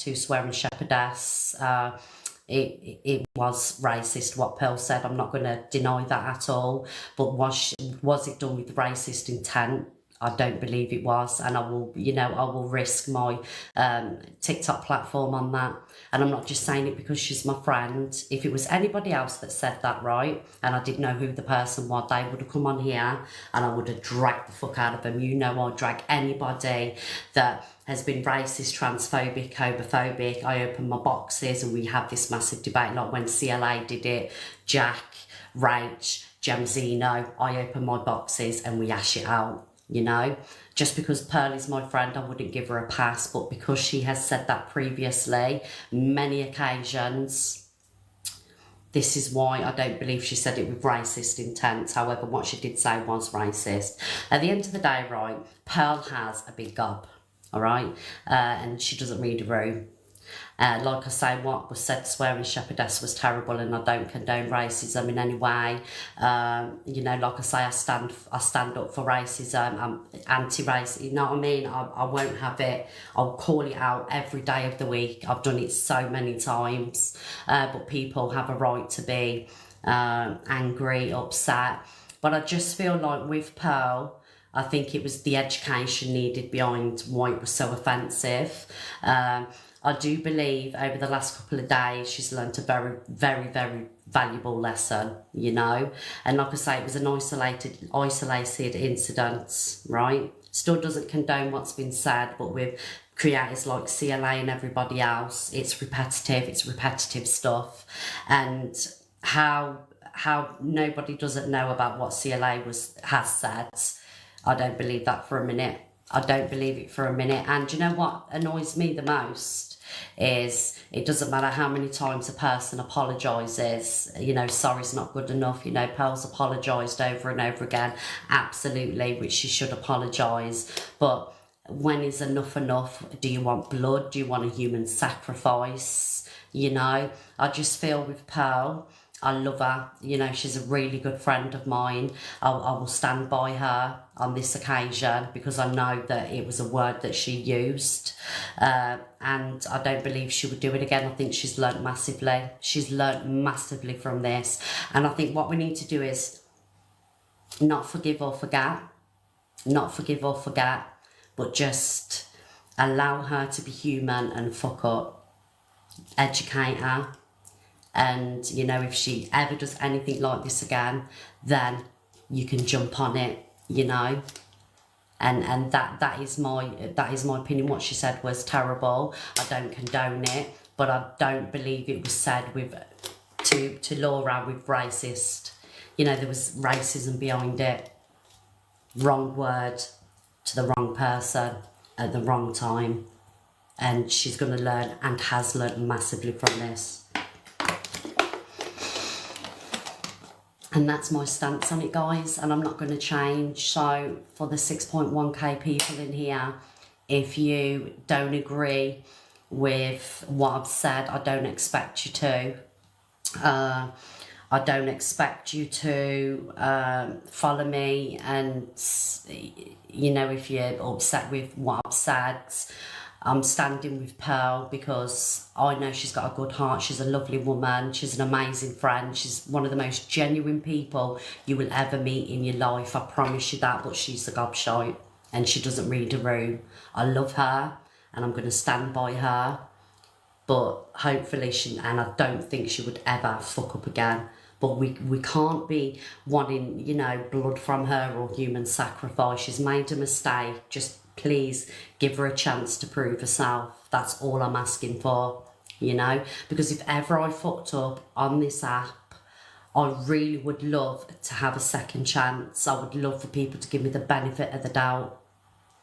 to swearing shepherdess. It was racist what Pearl said. I'm not going to deny that at all. But was it done with racist intent? I don't believe it was, and I will risk my TikTok platform on that. And I'm not just saying it because she's my friend. If it was anybody else that said that, right, and I didn't know who the person was, they would have come on here and I would have dragged the fuck out of them. You know, I'll drag anybody that has been racist, transphobic, homophobic. I open my boxes and we have this massive debate, like when CLA did it, Jack, Rach, Gemzino. I open my boxes and we hash it out. You know, just because Pearl is my friend, I wouldn't give her a pass. But because she has said that previously, many occasions, this is why I don't believe she said it with racist intent. However, what she did say was racist. At the end of the day, right, Pearl has a big gob, all right, and she doesn't read a room. Like I say, what was said, swearing shepherdess, was terrible, and I don't condone racism in any way. You know, like I say, I stand up for racism. I'm anti-racist. You know what I mean? I won't have it. I'll call it out every day of the week. I've done it so many times. But people have a right to be angry, upset. But I just feel like with Pearl, I think it was the education needed behind why it was so offensive. I do believe over the last couple of days she's learnt a very, very, very valuable lesson, you know. And like I say, it was an isolated incident, right? Still doesn't condone what's been said, but with creators like CLA and everybody else, it's repetitive stuff. And how nobody doesn't know about what CLA has said, I don't believe that for a minute. I don't believe it for a minute. And you know what annoys me the most is it doesn't matter how many times a person apologises, you know, sorry's not good enough. You know, Pearl's apologised over and over again, absolutely, which she should apologise. But when is enough enough? Do you want blood? Do you want a human sacrifice? You know, I just feel with Pearl, I love her, you know, she's a really good friend of mine. I will stand by her on this occasion because I know that it was a word that she used, and I don't believe she would do it again. I think she's learnt massively. She's learnt massively from this, and I think what we need to do is not forgive or forget, but just allow her to be human and fuck up, educate her. And, you know, if she ever does anything like this again, then you can jump on it, you know. And that is my opinion. What she said was terrible. I don't condone it, but I don't believe it was said to Laura with racist. You know, there was racism behind it. Wrong word to the wrong person at the wrong time. And she's going to learn and has learned massively from this. And that's my stance on it, guys, and I'm not going to change. So for the 6.1k people in here, if you don't agree with what I've said, I don't expect you to. I don't expect you to follow me, and, you know, if you're upset with what I've said, I'm standing with Pearl because I know she's got a good heart. She's a lovely woman. She's an amazing friend. She's one of the most genuine people you will ever meet in your life. I promise you that. But she's a gobshite and she doesn't read a room. I love her and I'm going to stand by her. But hopefully and I don't think she would ever fuck up again. But we can't be wanting, you know, blood from her or human sacrifice. She's made a mistake. Just please give her a chance to prove herself. That's all I'm asking for, you know. Because if ever I fucked up on this app, I really would love to have a second chance. I would love for people to give me the benefit of the doubt.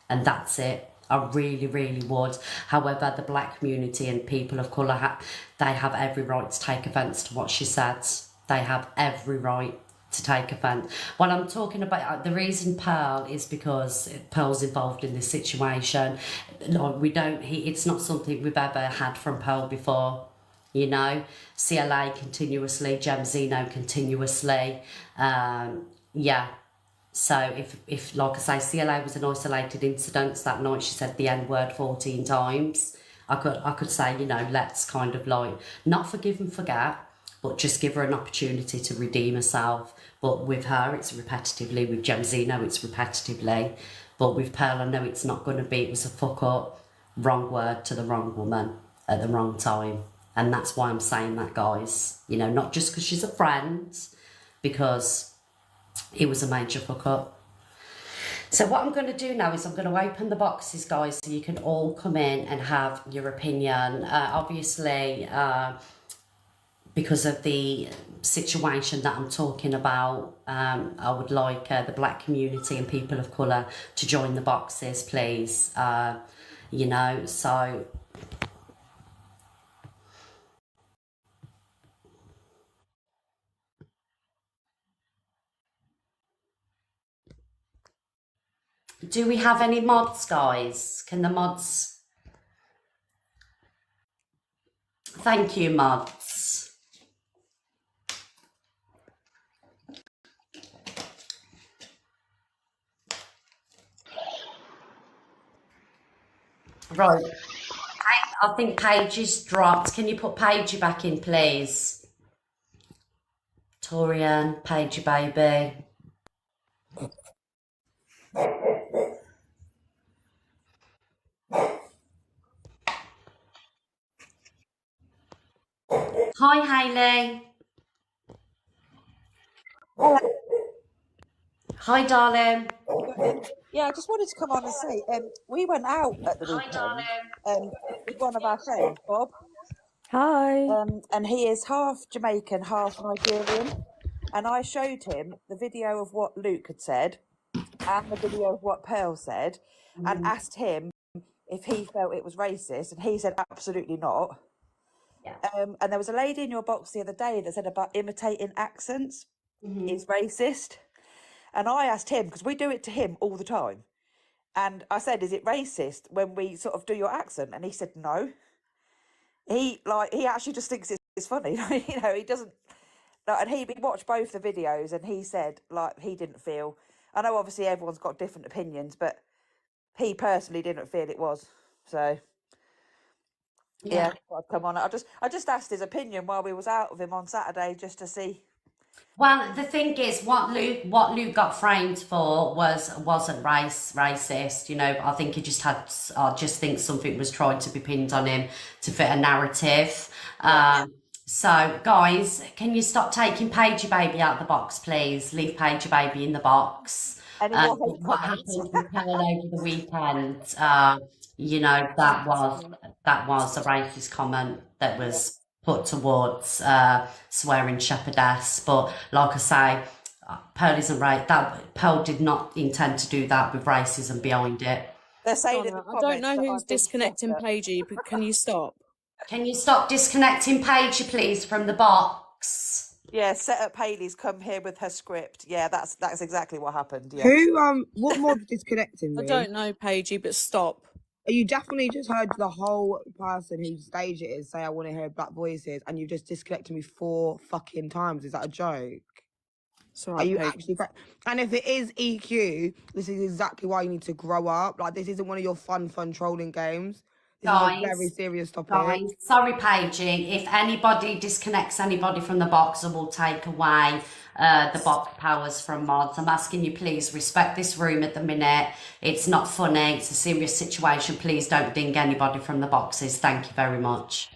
And that's it. I really, really would. However, the black community and people of colour, they have every right to take offence to what she said. They have every right to take offence. What I'm talking about, the reason Pearl is because Pearl's involved in this situation. Like, it's not something we've ever had from Pearl before, you know. CLA continuously, Gemzino continuously, yeah. So if like I say, CLA was an isolated incident that night, she said the N-word 14 times. I could say, let's kind of like not forgive and forget, but just give her an opportunity to redeem herself. But with her, it's repetitively. With Gemzino, it's repetitively. But with Pearl, I know it's not going to be. It was a fuck up, wrong word to the wrong woman at the wrong time. And that's why I'm saying that, guys. Not just because she's a friend, because it was a major fuck up. So what I'm going to do now is I'm going to open the boxes, guys, so you can all come in and have your opinion. Obviously, because of the situation that I'm talking about, I would like the black community and people of colour to join the boxes, please. So... Do we have any mods, guys? Can the mods... Thank you, mods. Right. I think Paige is dropped. Can you put Paige back in, please? Torian, Paige, baby. Hi, Hayley. Hello. Hi, darling. Yeah, I just wanted to come on and say, we went out at the weekend with one of our friends, Bob. Hi. And he is half Jamaican, half Nigerian. And I showed him the video of what Luke had said and the video of what Pearl said and asked him if he felt it was racist. And he said, absolutely not. Yeah. And there was a lady in your box the other day that said about imitating accents is racist. And I asked him, because we do it to him all the time. And I said, is it racist when we sort of do your accent? And he said, no. He actually just thinks it's funny. He doesn't. And we watched both the videos and he said, he didn't feel. I know obviously everyone's got different opinions, but he personally didn't feel it was. So, yeah, I'd come on. I just asked his opinion while we was out with him on Saturday just to see. Well, the thing is, what Luke got framed for wasn't racist. I think he just had. I just think something was tried to be pinned on him to fit a narrative. So, guys, can you stop taking Paige Baby out of the box, please? Leave Paige Baby in the box. What happened with Pearl over the weekend? That was a racist comment that was put towards swearing shepherdess, but like I say, Pearl isn't right. Pearl did not intend to do that with racism behind it. They're saying I don't know who's disconnecting Paigey, but can you stop? Can you stop disconnecting Paige, please, from the box? Yeah, set up Hayley's come here with her script. Yeah, that's exactly what happened. Yeah. Who what mod disconnecting me? I don't know, Paigey, but stop. You definitely just heard the whole person whose stage it is say I want to hear black voices, and you just disconnected me 4 fucking times. Is that a joke? Sorry, Are you Paigey. actually? And if it is EQ, this is exactly why you need to grow up. Like, this isn't one of your fun trolling games. This is a very serious topic. Guys, sorry, Paigey. If anybody disconnects anybody from the box, I will take away the box powers from mods. I'm asking you, please respect this room at the minute. It's not funny. It's a serious situation. Please don't ding anybody from the boxes. Thank you very much.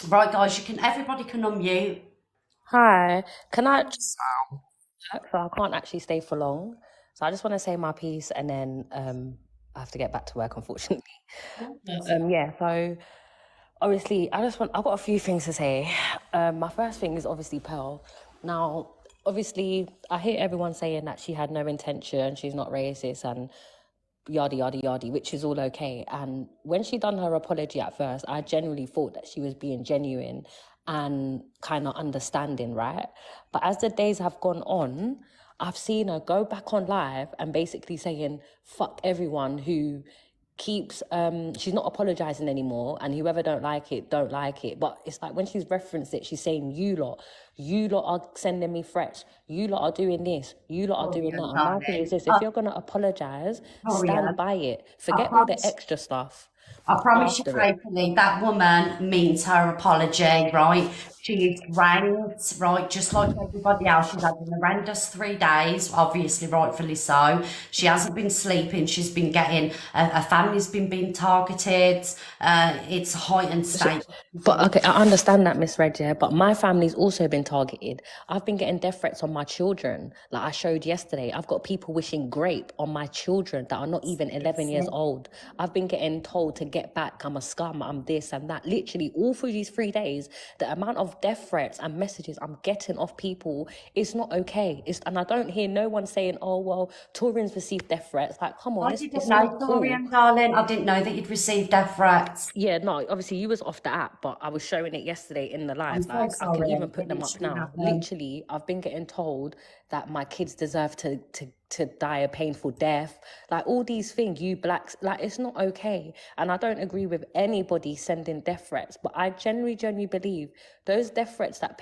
Right, guys, everybody can unmute. Hi, can I just, so I can't actually stay for long. So I just want to say my piece and then I have to get back to work, unfortunately. So obviously I've got a few things to say. My first thing is obviously Pearl. Now, obviously I hear everyone saying that she had no intention, she's not racist and yada yada yada, which is all okay. And when she done her apology at first, I genuinely thought that she was being genuine and kind of understanding, right? But as the days have gone on, I've seen her go back on live and basically saying fuck everyone who keeps she's not apologizing anymore, and whoever don't like it. But it's like when she's referenced it, she's saying you lot are sending me threats, you lot are doing this, you lot are doing that. And my thing is this: if you're gonna apologize, stand by it. Forget all the extra stuff. I promise you, after it. faithfully, that woman means her apology, right? She is ranked, right, just like everybody else. She's had an horrendous 3 days, obviously, rightfully so. She hasn't been sleeping. She's been getting, her family's been being targeted. It's a heightened state. But okay, I understand that, Miss Red, yeah, but my family's also been targeted. I've been getting death threats on my children. Like I showed yesterday, I've got people wishing grape on my children that are not even 11 years old. I've been getting told to get back, I'm a scum, I'm this and that. Literally, all through these 3 days, the amount of death threats and messages I'm getting off people is not okay. And I don't hear no one saying, oh, well, Taurians receive death threats. Like, come on, I it's didn't know, not cool. Dorian, darling. I didn't know that you'd received death threats. Yeah, no, obviously you was off the app, but I was showing it yesterday in the live. I'm so Like, I can sorry. even put It them up shouldn't now. happen. Literally, I've been getting told that my kids deserve to die a painful death. Like, all these things, you blacks, like, it's not okay. And I don't agree with anybody sending death threats, but I genuinely believe those death threats that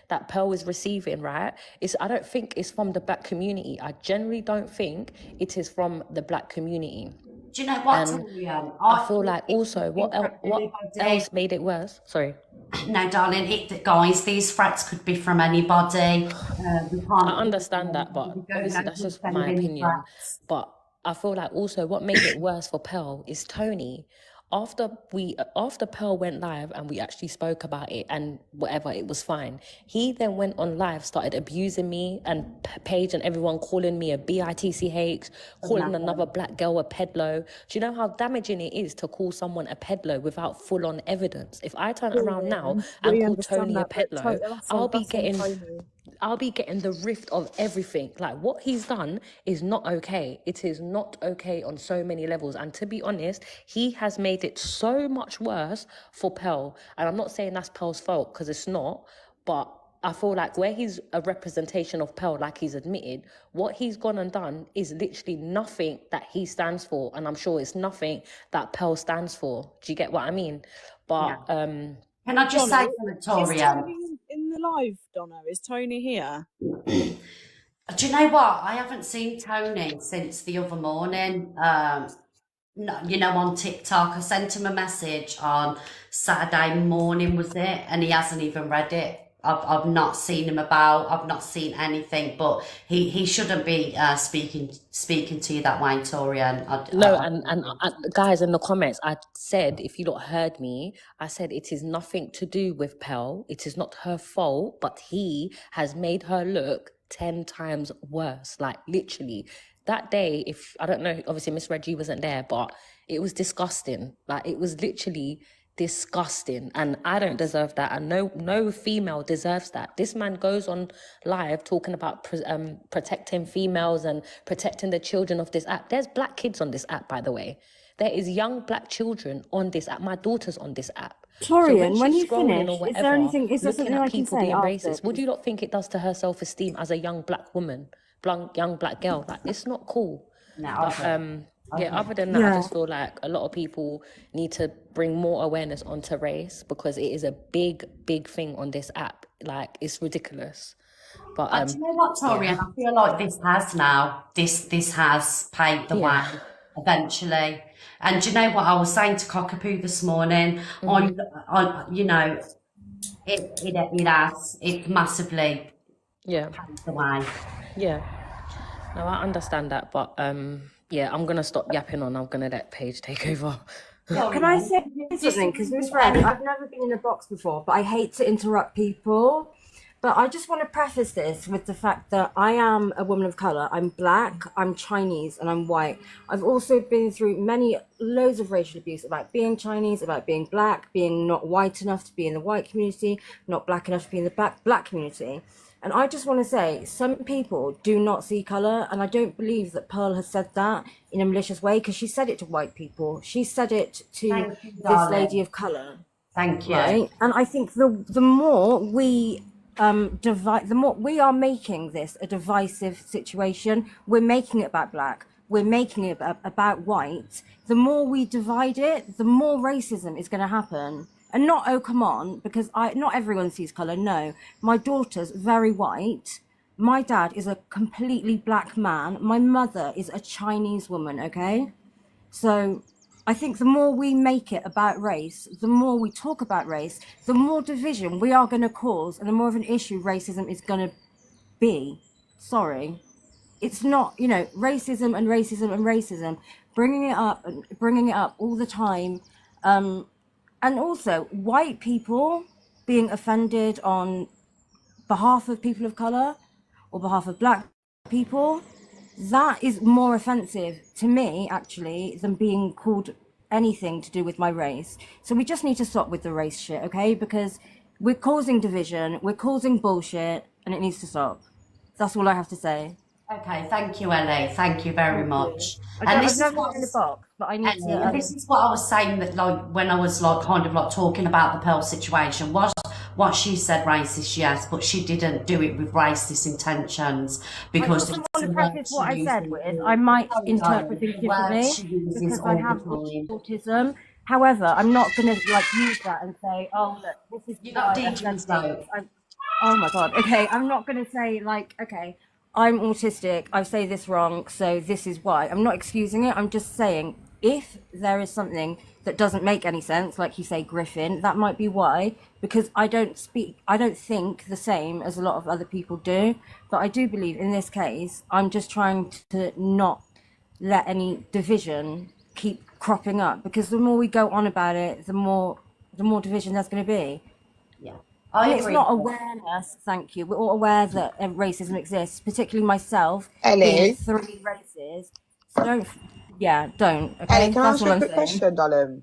that Pearl is receiving, right? I don't think it's from the black community. I generally don't think it is from the black community. Do you know what, And Dorian? I feel like also what else made it worse? Sorry. No, darling, guys, these threats could be from anybody. We can't. I understand that, but obviously that's just my opinion. But I feel like also what made it worse for Pearl is Tony. After Pearl went live and we actually spoke about it and whatever, it was fine. He then went on live, started abusing me and Paige and everyone, calling me a bitch, calling another black girl a pedlo. Do you know how damaging it is to call someone a pedlo without full-on evidence? If I turn around now and call Tony a pedlo, I'll be getting the rift of everything. Like, what he's done is not okay. It is not okay on so many levels. And to be honest, he has made it so much worse for Pearl. And I'm not saying that's Pearl's fault, because it's not. But I feel like where he's a representation of Pearl, like he's admitted, what he's gone and done is literally nothing that he stands for. And I'm sure it's nothing that Pearl stands for. Do you get what I mean? But can I just say, Victoria? In the live, Donna, is Tony here? Do you know what? I haven't seen Tony since the other morning. No, you know, on TikTok, I sent him a message on Saturday morning, was it? And he hasn't even read it. I've not seen him about. I've not seen anything. But he shouldn't be speaking to you that way, Torian. And guys, in the comments, I said, if you lot heard me, I said it is nothing to do with Pearl. It is not her fault, but he has made her look 10 times worse. Like, literally. That day, if I don't know, obviously Miss Reggie wasn't there, but it was disgusting. Like, it was literally disgusting, and I don't deserve that, and no female deserves that. This man goes on live talking about protecting females and protecting the children of this app. There's black kids on this app, by the way. There is young black children on this app. My daughter's on this app. Torian, so when you finish, whatever, is there anything? Is there something I can say being after? racist, what do you not think it does to her self-esteem as a young black woman, young black girl? Like, it's not cool. Other than that, I just feel like a lot of people need to bring more awareness onto race, because it is a big thing on this app. Like, it's ridiculous. But do you know what, Torian? I feel like this has paved the way eventually. And do you know what I was saying to Cockapoo this morning? On you know, it massively paved the way. Yeah. No, I understand that, but I'm gonna stop yapping on. I'm gonna let Paige take over. Can I say something? Because Miss Red, I've never been in a box before, but I hate to interrupt people. But I just want to preface this with the fact that I am a woman of colour. I'm black, I'm Chinese, and I'm white. I've also been through loads of racial abuse about being Chinese, about being black, being not white enough to be in the white community, not black enough to be in the black community. And I just want to say, some people do not see colour, and I don't believe that Pearl has said that in a malicious way, because she said it to white people. She said it to this lady of colour. Thank you. Right? And I think the more we divide, the more we are making this a divisive situation. We're making it about black. We're making it about white. The more we divide it, the more racism is going to happen. And not, oh, come on, because not everyone sees colour. No, my daughter's very white. My dad is a completely black man. My mother is a Chinese woman, okay? So I think the more we make it about race, the more we talk about race, the more division we are going to cause, and the more of an issue racism is going to be. Sorry. It's not, you know, racism and racism and racism, bringing it up all the time. And also white people being offended on behalf of people of color or behalf of black people, that is more offensive to me actually than being called anything to do with my race. So we just need to stop with the race shit, okay? Because we're causing division, we're causing bullshit, and it needs to stop. That's all I have to say. Okay, thank you, Ellie. Thank you very much. I've never been in the box, but I need Ellie, and this is what I was saying, that like when I was like kind of like talking about the Pearl situation, was what she said racist, yes, but she didn't do it with racist intentions, because I just want to preface what I said with, I might interpret things differently because I have autism. However, I'm not going to like use that and say, oh look, this is not dangerous though. Oh my god. Okay, I'm not going to say like, okay, I'm autistic, I say this wrong, so this is why. I'm not excusing it, I'm just saying if there is something that doesn't make any sense, like you say Griffin, that might be why, because I don't think the same as a lot of other people do. But I do believe in this case, I'm just trying to not let any division keep cropping up, because the more we go on about it, the more division there's going to be. Yeah. It's not awareness, thank you. We're all aware that racism exists, particularly myself, Ellie, in 3 races. So don't. Okay? Ellie, can I That's ask all you a I'm quick saying. question, darling?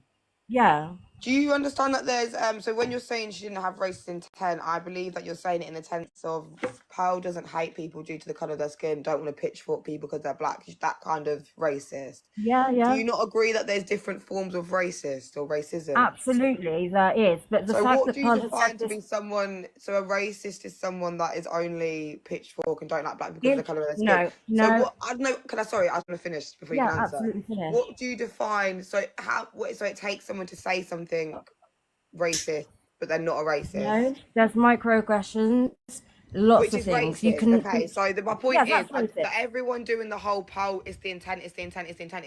Yeah. Do you understand that there's so when you're saying she didn't have racist intent, I believe that you're saying it in the sense of Pearl doesn't hate people due to the colour of their skin, don't want to pitchfork people because they're black, that kind of racist. Yeah. Do you not agree that there's different forms of racist or racism? Absolutely, there is. But the So fact what that do you Pearl define to be someone? So a racist is someone that is only pitchfork and don't like black because of the colour of their skin. No. So what? I don't know. Sorry, I was going to finish before you can answer. Absolutely finish. What do you define? So it takes someone to say something racist, but they're not a racist. No, there's microaggressions, lots of things. Racist. You can. Okay, so my point is racist. that everyone doing the whole Pearl is the intent is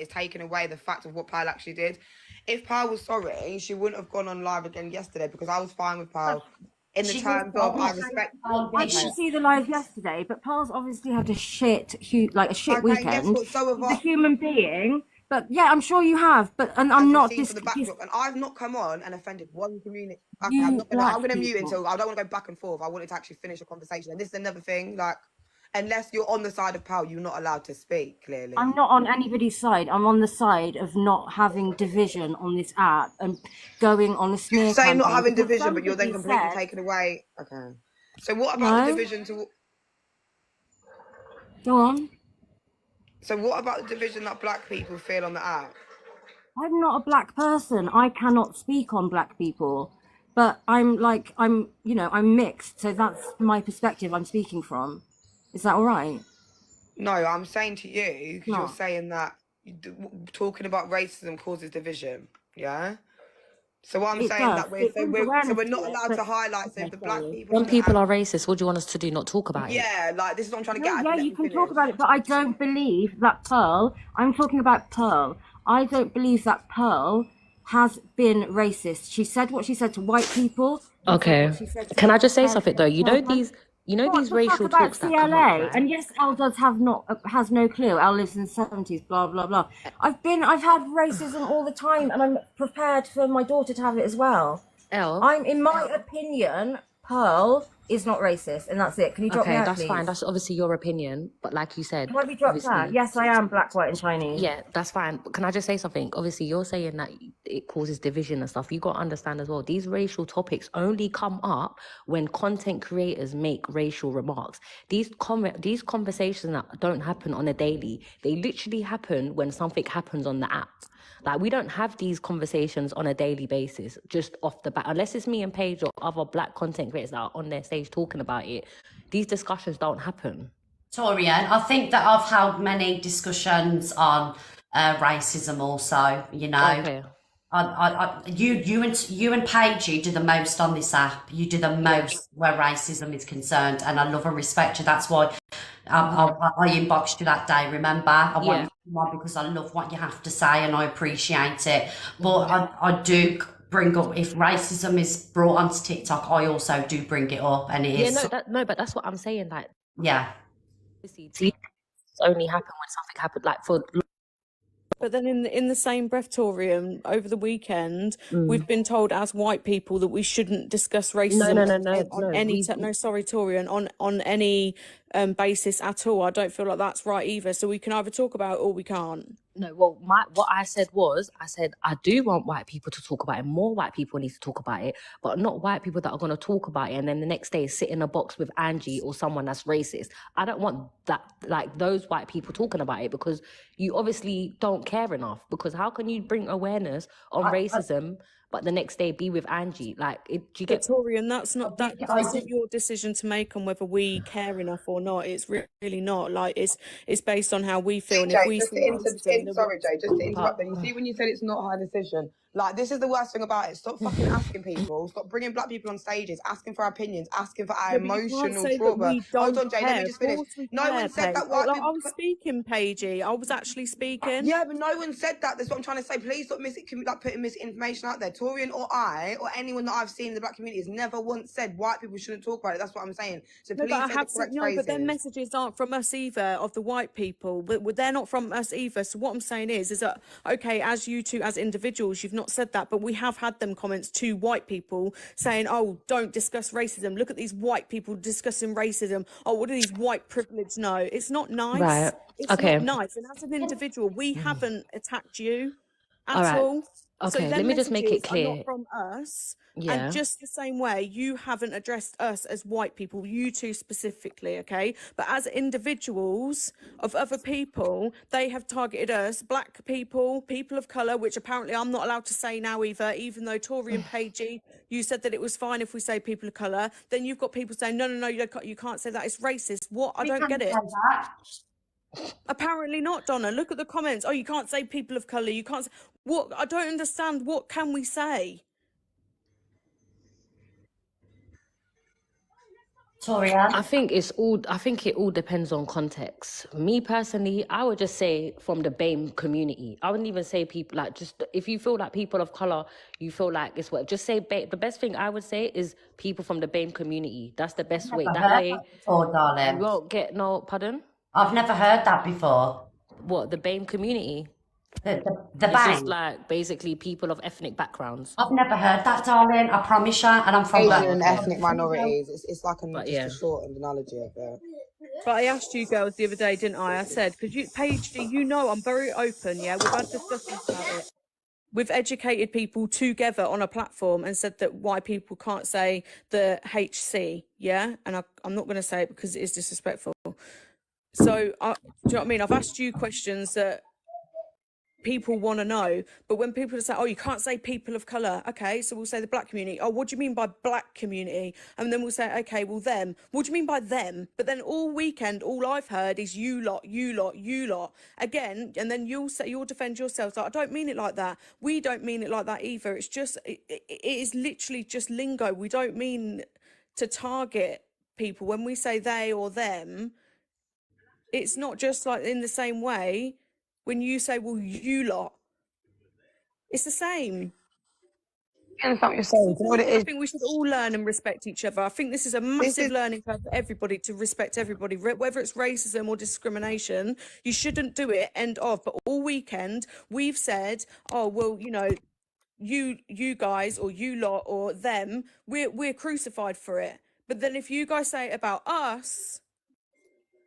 taking away the fact of what Pearl actually did. If Pearl was sorry, she wouldn't have gone on live again yesterday, because I was fine with Pearl in the terms of I respect. I didn't see the live yesterday, but Pearl's obviously had a shit weekend. Guess what? So have She's I. a human being. But yeah, I'm sure you have. But I'm not for the backdrop, and I've not come on and offended one community. Okay, You I'm not gonna. I'm black gonna mute people. until I don't want to go back and forth. I wanted to actually finish a conversation, and this is another thing. Like, unless you're on the side of Pearl, you're not allowed to speak. Clearly, I'm not on anybody's side. I'm on the side of not having division on this app and going on a smear You're saying campaign. not having Because division, but you're then somebody completely said- taken away. Okay. So what about the No. division to? Go on. So what about the division that black people feel on the app? I'm not a black person. I cannot speak on black people. But I'm mixed. So that's my perspective I'm speaking from. Is that all right? No, I'm saying to you, because you're No. saying that talking about racism causes division. Yeah. So what I'm It saying does. that It brings awareness we're to not it, allowed but- to highlight. So Okay, if the black sorry. people When on the people app, are racist, what do you want us to do? Not talk about it? yeah, like this is what I'm trying to get at. Yeah, Let you me can finish. talk about it, but I don't believe that Pearl, I'm talking about Pearl. I don't believe that Pearl has been racist. She said what she said to white people. She said Okay. what she said to Can I just say Pearl. something though? You know these What the racial fuck about talks that come CLA? up, right? And yes, Elle has no clue. Elle lives in the 70s, blah blah blah. I've had racism all the time, and I'm prepared for my daughter to have it as well. In my opinion, Pearl is not racist, and that's it. Can you drop me Okay, out, that's please? fine. That's obviously your opinion, but like you said, Can I be dropped out? obviously- Yes, I am black, white, and Chinese. Yeah, that's fine. But can I just say something? Obviously, you're saying that it causes division and stuff. You got to understand as well, these racial topics only come up when content creators make racial remarks. These conversations that don't happen on a daily, they literally happen when something happens on the app. Like, we don't have these conversations on a daily basis, just off the bat. Unless it's me and Paige or other black content creators that are on their stage talking about it, these discussions don't happen. Torian, I think that I've held many discussions on racism also, you know. Okay. You and Paige, you do the most on this app. You do the most where racism is concerned, and I love and respect you. That's why I inboxed you that day, remember? I want you because I love what you have to say and I appreciate it. But I do bring up, if racism is brought onto TikTok, I also do bring it up, and it is. But that's what I'm saying. Like, Yeah. obviously, these only happen when something happened. Like for. But then in the same breath, Torian, over the weekend, we've been told as white people that we shouldn't discuss racism on any sorry, Torian, on any basis at all. I don't feel like that's right either. So we can either talk about it or we can't. No, well, what I said was, I do want white people to talk about it. More white people need to talk about it, but not white people that are going to talk about it and then the next day sit in a box with Angie or someone that's racist. I don't want that, like those white people talking about it, because you obviously don't care enough. Because how can you bring awareness on racism, but the next day be with Angie? Like, do you get? Torian, that's not your decision to make on whether we care enough or not. It's really not. Like, it's based on how we feel. And Jay, if we sorry, Jay, just to interrupt them. You see, when you said it's not her decision, like, this is the worst thing about it. Stop fucking asking people. Stop bringing black people on stages, asking for our opinions, asking for our emotional trauma. Hold on, Jay, let me just finish. No one said that white people. I was speaking, Paigey. I was actually speaking. Yeah, but no one said that. That's what I'm trying to say. Please stop putting misinformation out there. Torian or I or anyone that I've seen in the black community has never once said white people shouldn't talk about it. That's what I'm saying. So please say the correct phrases. But their messages aren't from us either, of the white people. But they're not from us either. So what I'm saying is that, okay, as you two, as individuals, you've not said that, but we have had them comments to white people saying, oh, don't discuss racism. Look at these white people discussing racism. Oh, what do these white privilege know? It's not nice. Right. It's not nice. And as an individual, we haven't attacked you at all. Okay, So let me just make it clear. Not from us. Yeah. And just the same way, you haven't addressed us as white people, you two specifically, okay? But as individuals of other people, they have targeted us, black people, people of colour, which apparently I'm not allowed to say now either, even though Tori and Paigey, you said that it was fine if we say people of colour. Then you've got people saying, no, you can't say that, it's racist. What? I don't get it. Apparently not, Donna. Look at the comments. Oh, you can't say people of colour. You can't say... What? I don't understand. What can we say? Torian? I think it all depends on context. Me personally, I would just say from the BAME community. I wouldn't even say people, like, just if you feel like people of colour, you feel like it's what, just say the best thing I would say is people from the BAME community. That's the best way. That way darling. you won't get no, pardon? I've never heard that before. What, the BAME community? The It's BAME? just like basically people of ethnic backgrounds. I've never heard that, darling. I promise you. And I'm from Asian and ethnic minorities. It's like a shortened analogy of that. But I asked you girls the other day, didn't I? I said, because Paige, you know I'm very open, yeah? We've had discussions about it. We've educated people together on a platform and said that white people can't say the HC, yeah? And I'm not going to say it because it is disrespectful. So, do you know what I mean? I've asked you questions that people want to know, but when people say, oh, you can't say people of colour, okay, so we'll say the black community. Oh, what do you mean by black community? And then we'll say, okay, well, them. What do you mean by them? But then all weekend, all I've heard is you lot, you lot, you lot. Again, and then you'll defend yourselves. Like, I don't mean it like that. We don't mean it like that either. It's just, it is literally just lingo. We don't mean to target people. When we say they or them, it's not just like in the same way. When you say, well, you lot, it's the same. I understand what you're saying. You know what it is? I think we should all learn and respect each other. I think this is a massive learning curve for everybody, to respect everybody, whether it's racism or discrimination. You shouldn't do it, end of. But all weekend, we've said, oh, well, you know, you guys or you lot or them, we're crucified for it. But then if you guys say it about us,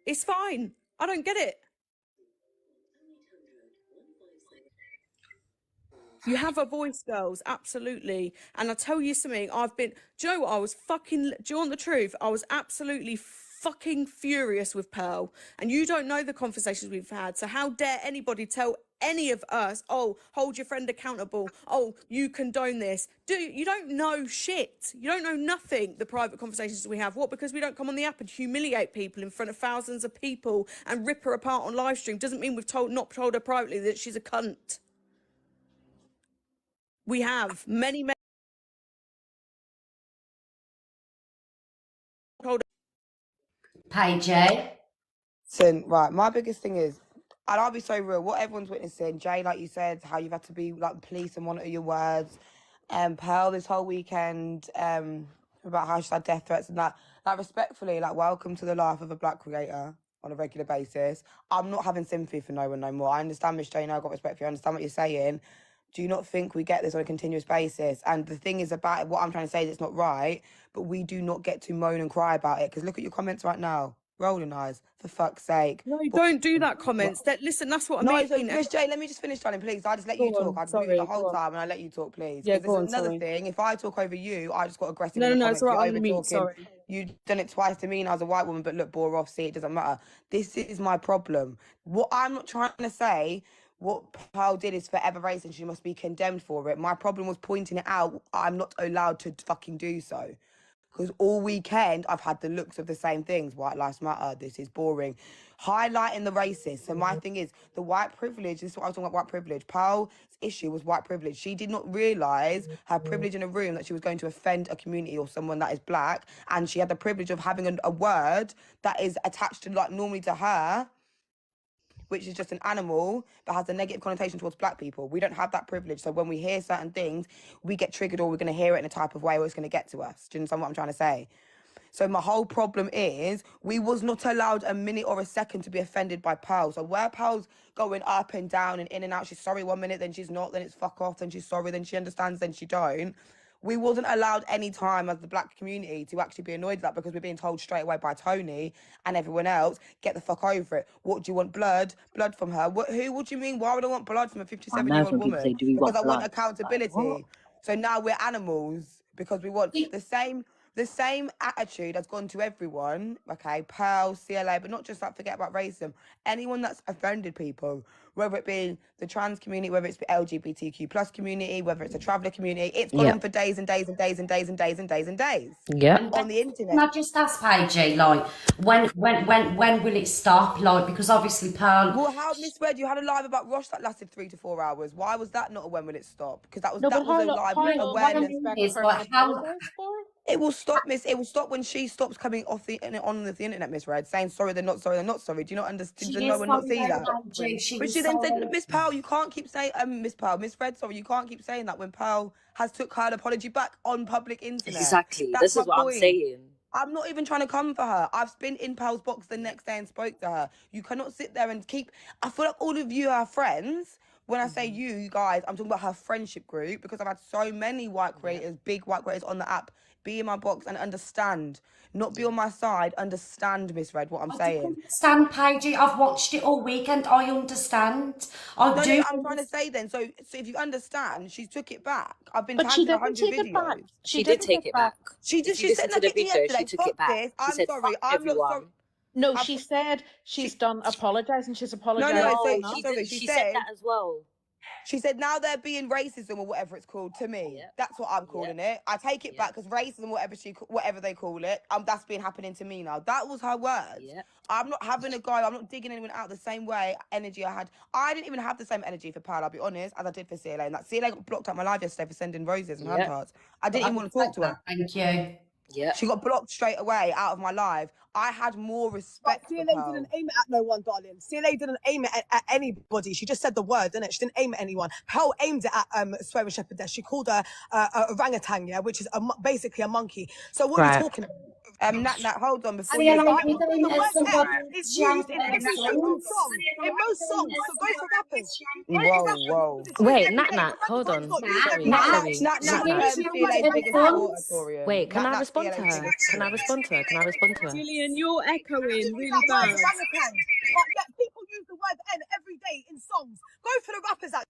it's fine. I don't get it. You have a voice, girls, absolutely. And I'll tell you something, do you know what, do you want the truth? I was absolutely fucking furious with Pearl. And you don't know the conversations we've had. So how dare anybody tell any of us, oh, hold your friend accountable. Oh, you condone this. You don't know shit. You don't know nothing, the private conversations we have. What? Because we don't come on the app and humiliate people in front of thousands of people and rip her apart on live stream doesn't mean we've not told her privately that she's a cunt. We have many. Paigey? Listen, right, my biggest thing is, and I'll be so real, what everyone's witnessing, Jay, like you said, how you've had to be like police and monitor your words, Pearl this whole weekend, about how she had death threats and that. Like, respectfully, like, welcome to the life of a black creator on a regular basis. I'm not having sympathy for no one no more. I understand, Miss Jane, I've got respect for you, I understand what you're saying. Do you not think we get this on a continuous basis? And the thing is about it, what I'm trying to say is it's not right, but we do not get to moan and cry about it. Because look at your comments right now. Rolling eyes, for fuck's sake. No, don't do that, comments. Listen, that's what I mean. No, so Miss J, let me just finish, darling, please. I just let you talk. I'd mute the whole time and I let you talk, please. Yeah, Because there's another thing. If I talk over you, I just got aggressive. No, in the no, it's comments. all right. You're I'm mute. over-talking. Sorry. You've done it twice to me and I was a white woman, but look, bore off, see, it doesn't matter. This is my problem. What I'm not trying to say, what Pearl did is forever racist. She must be condemned for it. My problem was pointing it out. I'm not allowed to fucking do so. Because all weekend, I've had the looks of the same things. White lives matter. This is boring. Highlighting the racist. So my thing is, the white privilege, this is what I was talking about, white privilege. Pearl's issue was white privilege. She did not realise her privilege in a room that she was going to offend a community or someone that is black. And she had the privilege of having a word that is attached to, like, normally to her, which is just an animal, but has a negative connotation towards black people. We don't have that privilege. So when we hear certain things, we get triggered or we're going to hear it in a type of way where it's going to get to us. Do you understand what I'm trying to say? So my whole problem is we was not allowed a minute or a second to be offended by Pearl. So where Pearl's going up and down and in and out, she's sorry 1 minute, then she's not, then it's fuck off, then she's sorry, then she understands, then she don't. We wasn't allowed any time as the black community to actually be annoyed at that because we're being told straight away by Tony and everyone else, get the fuck over it. What do you want? Blood from her? What do you mean? Why would I want blood from a 57-year-old woman? Say, because I want blood? accountability. So now we're animals because we want the same attitude has gone to everyone, okay, Pearl, CLA, but not just that, forget about racism. Anyone that's offended people, whether it be the trans community, whether it's the LGBTQ plus community, whether it's a traveller community, it's gone on for days and days and days and days and days and days and days. Yeah. On the internet. Can I just ask Paige, like, when will it stop? Like, because obviously Pearl... Well, how misread? You had a live about Rosh that lasted 3 to 4 hours. Why was that not a when will it stop? Because that was a live awareness. It will stop, Miss. It will stop when she stops coming off the internet, Miss Red, saying sorry, they're not sorry, they're not sorry. Do you not understand? Does no one not see that? But she then said, Miss Pearl, you can't keep saying, Miss Red, sorry, you can't keep saying that when Pearl has took her apology back on public internet. Exactly. That's this is what I'm saying. I'm not even trying to come for her. I've been in Pearl's box the next day and spoke to her. You cannot sit there and keep... I feel like all of you are friends. When I say you guys, I'm talking about her friendship group because I've had so many white creators, big white creators on the app, be in my box and understand. Not be on my side, understand, Miss Red, what I'm saying. Understand, Paige. I've watched it all weekend. I understand. I do. No, I'm trying to say then. So if you understand, she took it back. I've been tagged in 100 videos. She did take it back. She said to the video, yesterday, she took it back. this. I'm sorry. I'm not sorry. No, she said she's done apologise and she's apologised. She said that as well. She said now they're being racism or whatever it's called to me. Yep. That's what I'm calling it. I take it back because racism, whatever they call it, that's been happening to me now. That was her words. Yep. I'm not having a go. I'm not digging anyone out the same way energy I had. I didn't even have the same energy for Pearl, I'll be honest, as I did for CLA. And that CLA got blocked out my live yesterday for sending roses and hand hearts. I didn't even want to talk to her. Thank you. Yeah. She got blocked straight away out of my live. I had more respect for Pearl. Didn't aim it at no one, darling. CLA didn't aim it at anybody. She just said the word, didn't it? She didn't aim at anyone. Pearl aimed it at Swearing Shepherdess. She called her a orangutan, yeah, which is basically a monkey. So what are you talking about? Nat, hold on before you... It's used in every single song. In most songs. So go for rappers. Whoa. Wait, Nat, hold on. Wait, can I respond to her? Can I respond to her? Gillian, you're echoing really bad. People use the word N every day in songs. Go for the rappers out.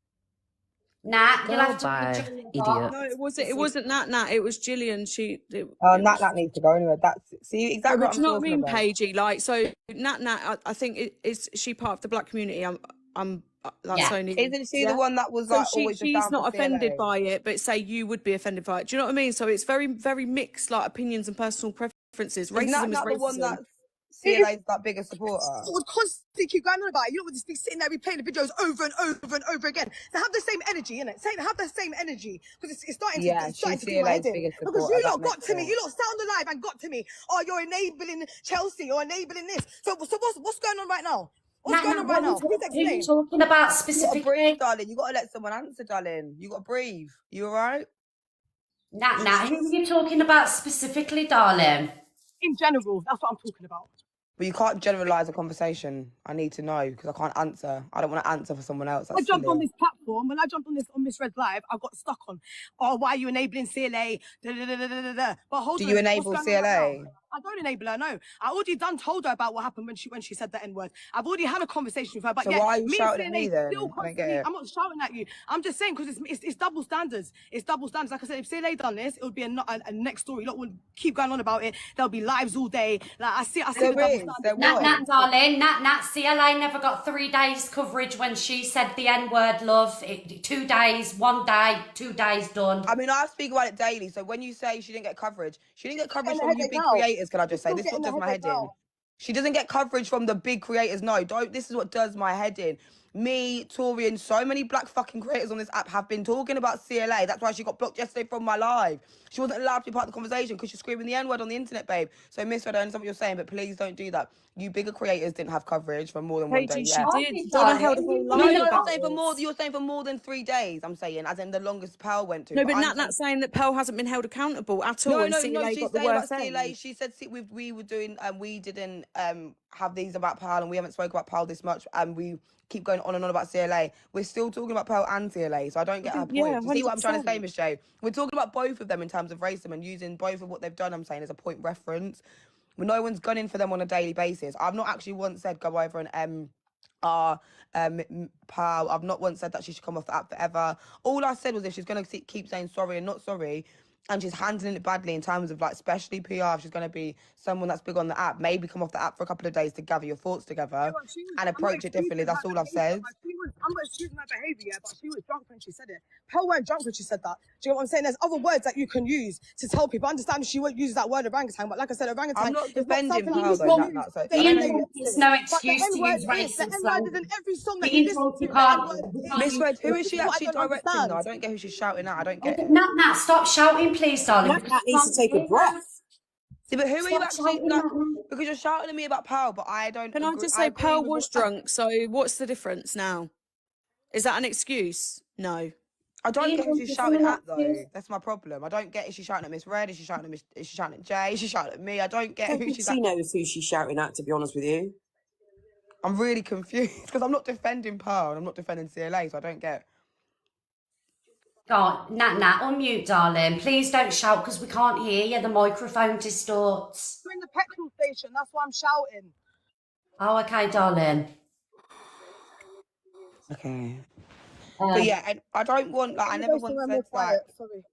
Nat, you'll have to idiot. No, it wasn't Nat. It was Gillian. Nat needs to go anyway. That's exactly what I'm talking about. Paigey? Like, so Nat, I think is she part of the black community? That's only. Isn't she the one that was like always? She's not offended by it, but say you would be offended by it. Do you know what I mean? So it's very, very mixed, like opinions and personal preferences. Racism is racism. The one that CLA's that biggest supporter. Would constantly keep going on about it. You don't want to be sitting there replaying the videos over and over and over again. So have the same energy, innit? Have the same energy because it's starting to do my head in. Because you lot got to me. You lot sat on the live and got to me. Oh, you're enabling Chelsea. You're enabling this. So what's going on right now? What's going on right now? Please Who are you explain. talking about You gotta specifically? breathe, darling. You gotta let someone answer, darling. You gotta breathe. You alright? Nat, who are you talking about specifically, darling? In general, that's what I'm talking about. But you can't generalise a conversation. I need to know because I can't answer. I don't want to answer for someone else. I That's jumped on silly. this platform. When I jumped on Miss Red Live, I got stuck on, oh, why are you enabling CLA? Da, da, da, da, da, da. But hold Do on, you a minute, enable what's going on right CLA? now? I don't enable her, no. I already told her about what happened when she said the N-word. I've already had a conversation with her, but So yeah, why are you me and shouting at me CLA then? still I don't get constantly, it. I'm not shouting at you. I'm just saying, because it's double standards. It's double standards. Like I said, if CLA done this, it would be a next story. Lot would keep going on about it. There'll be lives all day. Like I see the There double is. standards. There Nat, was. darling, Nat, CLA never got 3 days coverage when she said the N-word, love. 2 days, 1 day, 2 days done. I mean, I speak about it daily. So when you say she didn't get coverage Getting from the you headache big now. creators, can I just say? Still This is what getting the does my headache head in. now. She doesn't get coverage from the big creators. No, don't. This is what does my head in. Me, Tori, and so many black fucking creators on this app have been talking about CLA. That's why she got blocked yesterday from my live. She wasn't allowed to be part of the conversation because she's screaming the N-word on the internet, babe. So, Miss Red, I understand what you're saying, but please don't do that. You bigger creators didn't have coverage for more than 1 day. Paige, Yeah. she did. Donna held a whole No, live you're about saying for more. this. You're saying for more than 3 days. I'm saying, as in the longest Pearl went to. No, but I'm Nat's saying that Pearl hasn't been held accountable at all, and CLA She's got the saying about worst end. CLA. She said we were doing we didn't have these about Pearl, and we haven't spoken about Pearl this much, and we keep going on and on about CLA. We're still talking about Pearl and CLA, so I don't get her point. Yeah, Do you see what I'm trying to say, 100%. Miss J? We're talking about both of them in terms of racism and using both of what they've done, I'm saying, as a point reference. No one's gunning for them on a daily basis. I've not actually once said go over and Pearl. I've not once said that she should come off the app forever. All I said was if she's going to keep saying sorry and not sorry, and she's handling it badly in terms of, like, especially PR, if she's going to be someone that's big on the app, maybe come off the app for a couple of days to gather your thoughts together and approach it differently. That's all I've said. I'm not excusing her behaviour, but she was drunk when she said it. Pearl weren't drunk when she said that. Do you know what I'm saying? There's other words that you can use to tell people. I understand she won't use that word orangutan, but like I said, orangutan. I'm not is defending something Pearl, you though, can use. so I They don't say know. It's no but the excuse to N-word use is. The racist. N-word is in every song that Being you listen told to. you The can't. N-word is there. Miss Red, who is This she is what I actually don't directing, though? I understand. don't get who she's shouting at. I don't get it. Nat, stop shouting, please, darling. Nat needs to take a breath. See, but who are you Stop actually, shouting, like, Nat. because you're shouting at me about Pearl, but I don't Can I agree. just I say agree Pearl with was what... drunk, so what's the difference now? Is that an excuse? No. I don't get who she's shouting at, though. Excuse. That's my problem. I don't get, is she shouting at Miss Red? Is she shouting at Jay? Is she shouting at me? I don't I get don't who think she's she at. knows who she's shouting at, to be honest with you. I'm really confused because I'm not defending Pearl and I'm not defending CLA, so I don't get... God, Nat, unmute, darling. Please don't shout because we can't hear you. The microphone distorts. We're in the petrol station. That's why I'm shouting. Oh, okay, darling. Okay. But yeah, and I don't want, like, I never once said that. Sorry.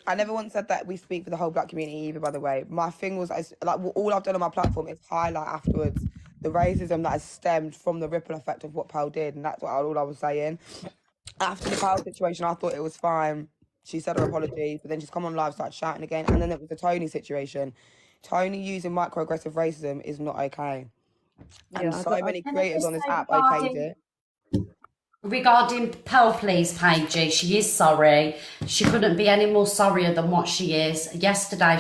I never once said that we speak for the whole black community either, by the way. My thing was, like, all I've done on my platform is highlight afterwards the racism that has stemmed from the ripple effect of what Pearl did, and that's all I was saying. After the Pearl situation, I thought it was fine. She said her apology, but then she's come on live, started shouting again, and then it was the Tony situation. Tony using microaggressive racism is not okay. And so many creators on this app okayed it. Regarding Pearl, please, Paigey, she is sorry. She couldn't be any more sorrier than what she is. Yesterday,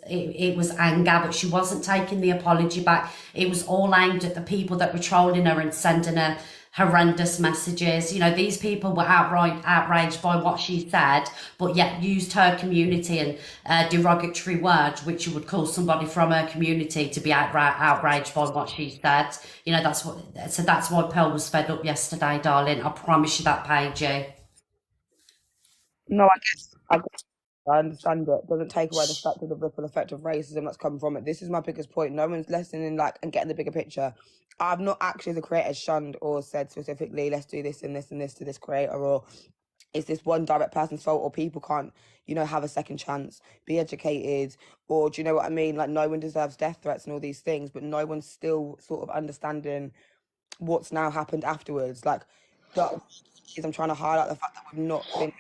it was anger, but she wasn't taking the apology back. It was all aimed at the people that were trolling her and sending her horrendous messages. You know, these people were outraged by what she said, but yet used her community and derogatory words, which you would call somebody from her community to be outraged by what she said. You know, that's why Pearl was fed up yesterday, darling. I promise you that, Paigey. No, I understand it. Doesn't take away the fact of the ripple effect of racism that's come from it. This is my biggest point. No one's listening, like, and getting the bigger picture. I've not actually, the creator, shunned or said specifically, let's do this and this and this to this creator, or is this one direct person's fault, or people can't, you know, have a second chance, be educated, or do you know what I mean? Like, no one deserves death threats and all these things, but no one's still sort of understanding what's now happened afterwards. Like, I'm trying to highlight the fact that we've been told,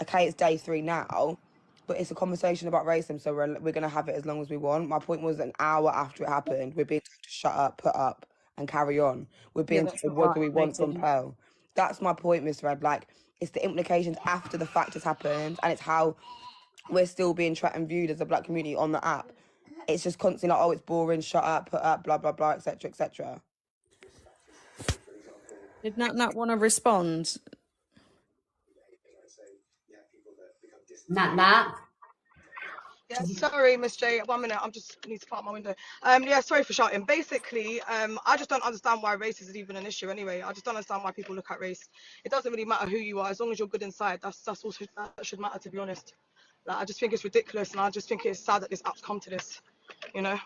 okay, it's day 3 now, but it's a conversation about racism, so we're going to have it as long as we want. My point was, an hour after it happened, we're being told to shut up, put up, and carry on. We're being told, what do we want from Pearl? That's my point, Miss Red. Like, it's the implications after the fact has happened, and it's how we're still being tracked and viewed as a black community on the app. It's just constantly like, oh, it's boring, shut up, put up, blah, blah, blah, etc., etc. Did Nat want to respond? Nat. Yeah, sorry, Miss J. 1 minute, I need to part my window. Yeah, sorry for shouting. Basically, I just don't understand why race is even an issue. Anyway, I just don't understand why people look at race. It doesn't really matter who you are, as long as you're good inside. That's all that should matter, to be honest. Like, I just think it's ridiculous, and I just think it's sad that this app's come to this. You know.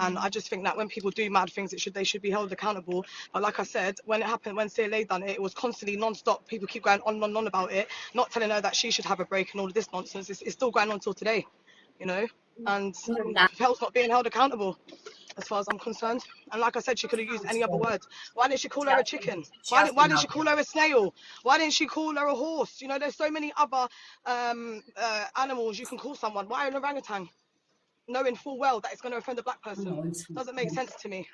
And I just think that when people do mad things, they should be held accountable. But like I said, when it happened, when CLA done it, it was constantly non-stop. People keep going on and on about it, not telling her that she should have a break and all of this nonsense. It's still going on till today, you know. And Pell's not being held accountable, as far as I'm concerned. And like I said, she could have used any other word. Why didn't she call her a chicken? Why didn't she call her a snail? Why didn't she call her a horse? You know, there's so many other animals you can call someone. Why an orangutan? Knowing full well that it's going to offend a black person doesn't make sense to me.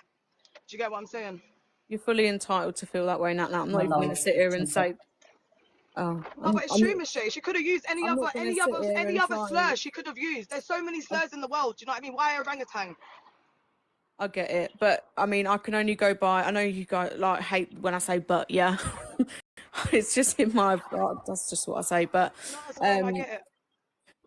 Do you get what I'm saying? You're fully entitled to feel that way, Nat. I'm not even going to sit here and say. Oh, but it's true, Miss J. She could have used any other slur she could have used. There's so many slurs in the world. Do you know what I mean? Why orangutan? I get it, but I mean, I can only go by. I know you guys like hate when I say "but," yeah. It's just in my. That's just what I say, but. I get it.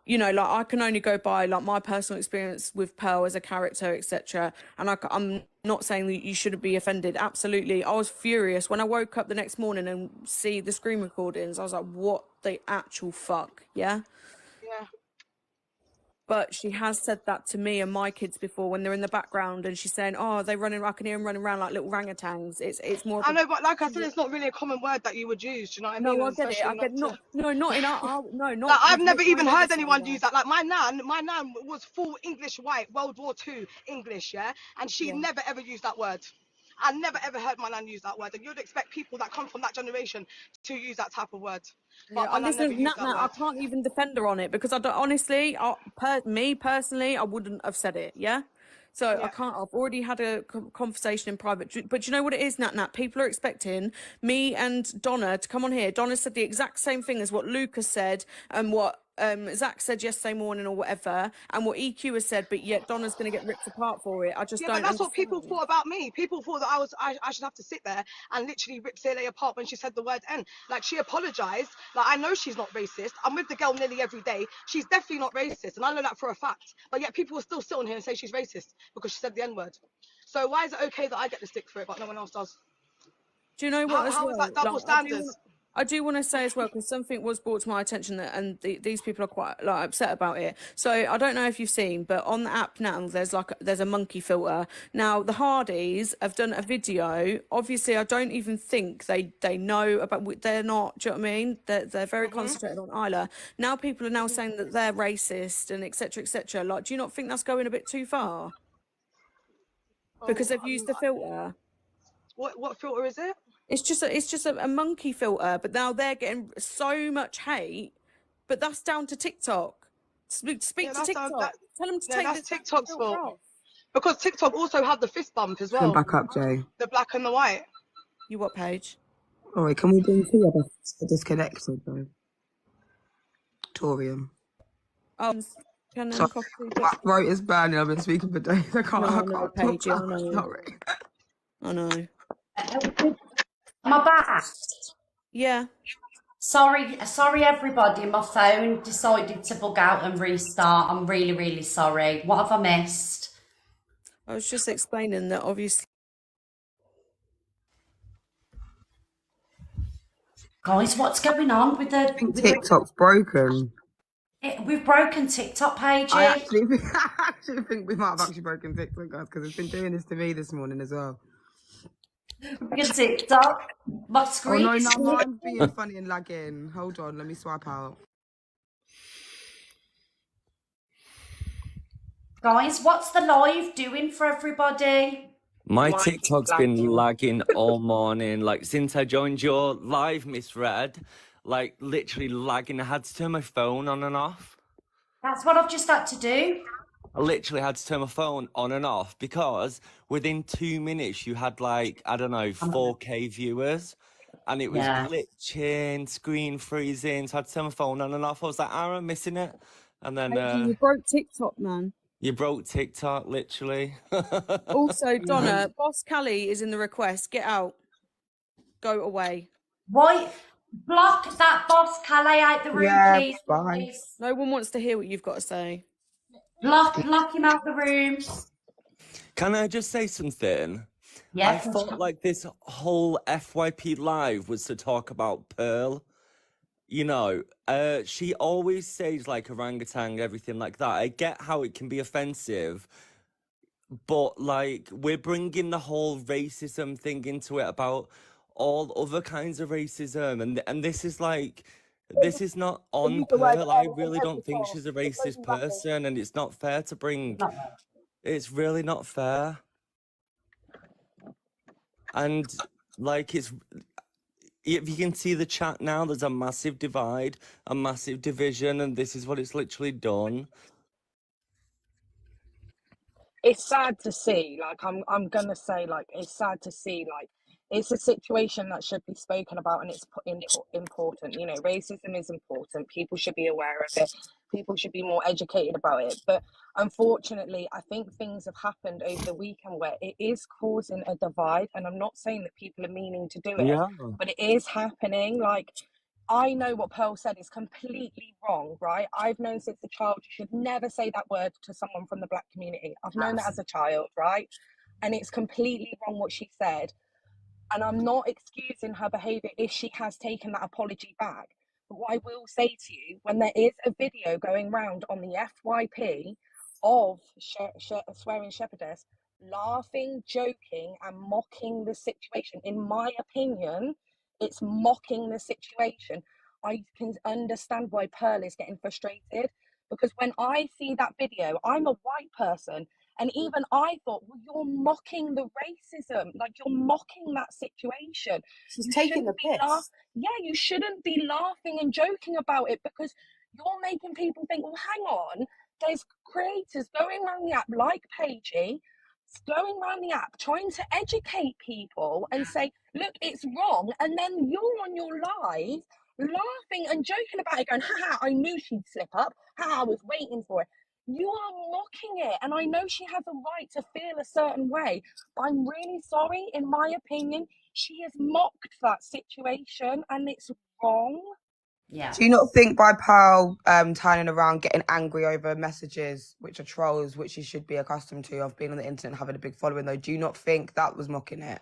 You know, like I can only go by like my personal experience with Pearl as a character, etc. And I'm not saying that you shouldn't be offended. Absolutely, I was furious when I woke up the next morning and see the screen recordings. I was like, "What the actual fuck?" Yeah. Yeah. But she has said that to me and my kids before when they're in the background, and she's saying, "Oh, they're running. I can hear them running around like little orangutans." It's more. I know, but like I said, it's not really a common word that you would use. Do you know what I mean? No, I get it. I get not in our no, not. Like, I've never even heard anyone use that. Like my nan was full English white, World War II English, yeah, and she never ever used that word. I never ever heard my nan use that word, and you'd expect people that come from that generation to use that type of word. But my nan never used that word. I can't even defend her on it because I don't. Honestly, me personally, I wouldn't have said it. Yeah. So I can't. I've already had a conversation in private. But you know what it is, Nat? People are expecting me and Donna to come on here. Donna said the exact same thing as what Lucas said and what Zach said yesterday morning or whatever, and what EQ has said, but yet Donna's going to get ripped apart for it. I just don't. But that's what people thought about me. People thought that I should have to sit there and literally rip CLA apart when she said the word N. Like, she apologized. Like, I know she's not racist. I'm with the girl nearly every day. She's definitely not racist, and I know that for a fact. But yet people will still sit on here and say she's racist because she said the N word. So why is it okay that I get the stick for it, but no one else does? Do you know what? How is that double standards? I do want to say as well, because something was brought to my attention and these people are quite like upset about it. So I don't know if you've seen, but on the app now there's a monkey filter. Now the Hardys have done a video. Obviously, I don't even think they know about. They're not. Do you know what I mean? They're very concentrated on Isla. Now people are now saying that they're racist and etc. etc. Like, do you not think that's going a bit too far? Because they've used the filter. What filter is it? It's just a monkey filter, but now they're getting so much hate. But that's down to TikTok. Speak to TikTok. Tell them to take that's TikTok's fault. Off. Because TikTok also have the fist bump as well. Come back up, Jay. The black and the white. You what page? All right, can we bring Tia back? Disconnected though. Torium. Can my throat is burning. I've been speaking for days. I can't. I know. Am I back? Yeah. Sorry, everybody. My phone decided to bug out and restart. I'm really, really sorry. What have I missed? I was just explaining that obviously. Guys, what's going on with the... TikTok's broken. We've broken TikTok pages. I actually think we might have actually broken TikTok, guys, because it's been doing this to me this morning as well. TikTok. My screen. Oh no, mine's being funny and lagging. Hold on, let me swipe out. Guys, what's the live doing for everybody? My TikTok's been lagging all morning. Like, since I joined your live, Miss Red, like literally lagging. I had to turn my phone on and off. That's what I've just had to do. I literally had to turn my phone on and off because within 2 minutes you had like, I don't know, 4K viewers, and it was glitching, screen freezing. So I had to turn my phone on and off. I was like, I'm missing it. And then you broke TikTok, man. You broke TikTok, literally. Also, Donna, Boss Callie is in the request. Get out. go away. Why? Block that boss Calais out the room, Yeah, please. bye. Please. No one wants to hear what you've got to say. Block him out the room. Can I just say something? Yeah. I thought like this whole FYP live was to talk about Pearl. You know, she always says like orangutan, everything like that. I get how it can be offensive, but like we're bringing the whole racism thing into it about all other kinds of racism, and this is like, this is not on Pearl. I really don't think she's a racist person, and it's not fair to bring. It's really not fair. And like, it's, if you can see the chat now, there's a massive divide, a massive division, and this is what it's literally done. It's sad to see. Like, I'm gonna say, like, it's sad to see. Like, it's a situation that should be spoken about, and it's important. You know, racism is important. People should be aware of it. People should be more educated about it. But unfortunately, I think things have happened over the weekend where it is causing a divide. And I'm not saying that people are meaning to do it, Yeah. but it is happening. Like, I know what Pearl said is completely wrong, right? I've known since a child you should never say that word to someone from the Black community. I've known that as a child, right? And it's completely wrong what she said. And I'm not excusing her behaviour if she has taken that apology back. But what I will say to you, when there is a video going round on the FYP of Swearing Shepherdess laughing, joking, and mocking the situation, in my opinion, it's mocking the situation. I can understand why Pearl is getting frustrated, because when I see that video, I'm a white person, and even I thought, well, you're mocking the racism, like you're mocking that situation. She's taking the piss. Yeah, you shouldn't be laughing and joking about it, because you're making people think, well, hang on, there's creators going around the app like Paigey, going around the app trying to educate people and say, look, it's wrong, and then you're on your live laughing and joking about it, going, haha, I knew she'd slip up, haha, I was waiting for it. You are mocking it, and I know she has a right to feel a certain way, but I'm really sorry. In my opinion, she has mocked that situation, and it's wrong. Yeah. Do you not think by Pearl turning around, getting angry over messages which are trolls, which she should be accustomed to, of being on the internet and having a big following, though, do you not think that was mocking it?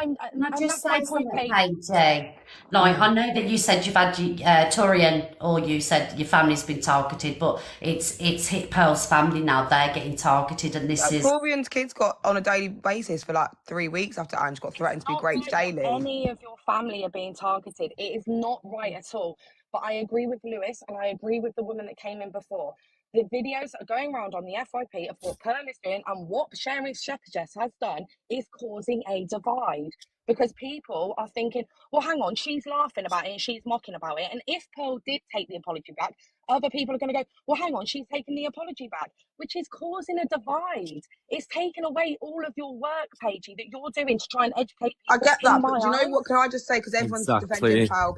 Can I just say something, Paige? Like, I know that you said you've had Torian, or you said your family's been targeted, but it's hit Pearl's family now. They're getting targeted, and this is... Torian's kids got on a daily basis for like 3 weeks after Ange got threatened to be raped daily. Any of your family are being targeted. It is not right at all. But I agree with Lewis, and I agree with the woman that came in before. The videos that are going around on the FYP of what Pearl is doing and what Sherry Shepherdess has done is causing a divide, because people are thinking, well, hang on, she's laughing about it and she's mocking about it. And if Pearl did take the apology back, other people are going to go, well, hang on, she's taking the apology back, which is causing a divide. It's taken away all of your work, Paigey, that you're doing to try and educate people. I get that, but do you know what? Can I just say, because everyone's defending Pearl,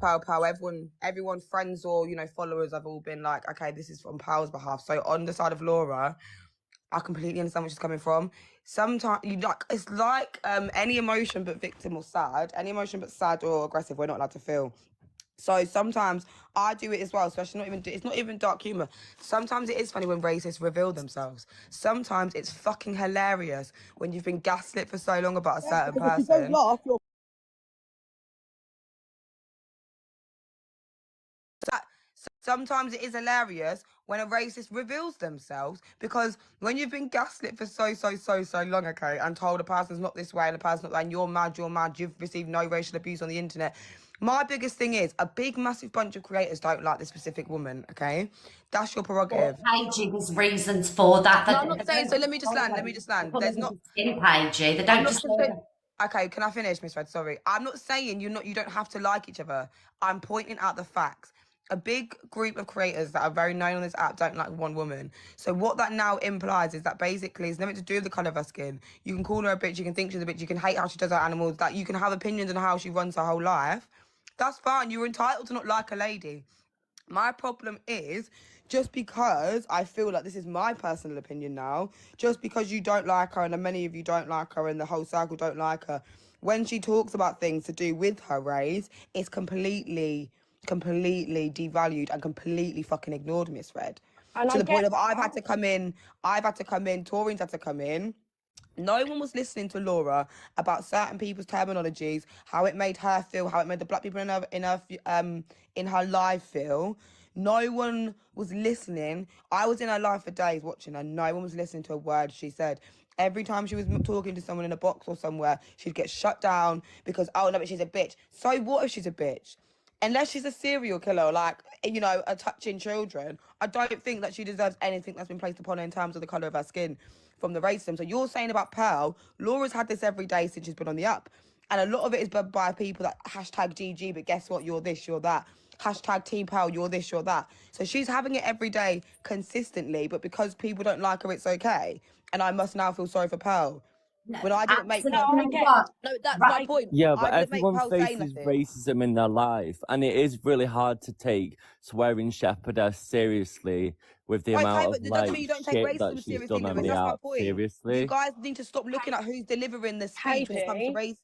everyone, friends or, you know, followers have all been like, okay, this is from Pearl's behalf. So on the side of Laura, I completely understand where she's coming from. Sometimes it's like any emotion but victim or sad, any emotion but sad or aggressive, we're not allowed to feel. So sometimes I do it as well, especially it's not even dark humour. Sometimes it is funny when racists reveal themselves. Sometimes it's fucking hilarious when you've been gaslit for so long about a certain person. If you don't laugh, you're... Sometimes it is hilarious when a racist reveals themselves, because when you've been gaslit for so long, okay, and told a person's not this way and a person's not that, and you're mad, you've received no racial abuse on the internet. My biggest thing is, a big, massive bunch of creators don't like this specific woman, okay? That's your prerogative. Paigey, there's reasons for that. No, I'm not saying, so let me just land. There's not... Paigey, they don't just... Okay, can I finish, Miss Red? Sorry. I'm not saying you don't have to like each other. I'm pointing out the facts. A big group of creators that are very known on this app don't like one woman. So what that now implies is that basically it's nothing to do with the colour of her skin. You can call her a bitch, you can think she's a bitch, you can hate how she does her animals, that you can have opinions on how she runs her whole life. That's fine. You're entitled to not like a lady. My problem is, just because I feel like, this is my personal opinion now, just because you don't like her and many of you don't like her and the whole circle don't like her, when she talks about things to do with her race, it's completely devalued and completely fucking ignored, misread. And To I the point get of I've that. had to come in, Taurine's had to come in. No one was listening to Laura about certain people's terminologies, how it made her feel, how it made the black people in her life feel. No one was listening. I was in her life for days watching her. No one was listening to a word she said. Every time she was talking to someone in a box or somewhere, she'd get shut down because, oh no, but she's a bitch. So what if she's a bitch? Unless she's a serial killer, like, you know, touching children, I don't think that she deserves anything that's been placed upon her in terms of the colour of her skin from the racism. So you're saying about Pearl, Laura's had this every day since she's been on the up. And a lot of it is by people that hashtag GG, but guess what? You're this, you're that. Hashtag Team Pearl, you're this, you're that. So she's having it every day consistently, but because people don't like her, it's okay. And I must now feel sorry for Pearl. When I didn't make Absolutely. Pearl... You know what? No, that's my point. Yeah, I but didn't make everyone Pearl say faces nothing. racism in their life, and it is really hard to take swearing shepherdess seriously with the amount but of that doesn't like mean you don't take shit that racism she's seriously, done on Lewis. the That's my app point. You seriously. guys need to stop looking at who's delivering the speech when it comes to Paige, race.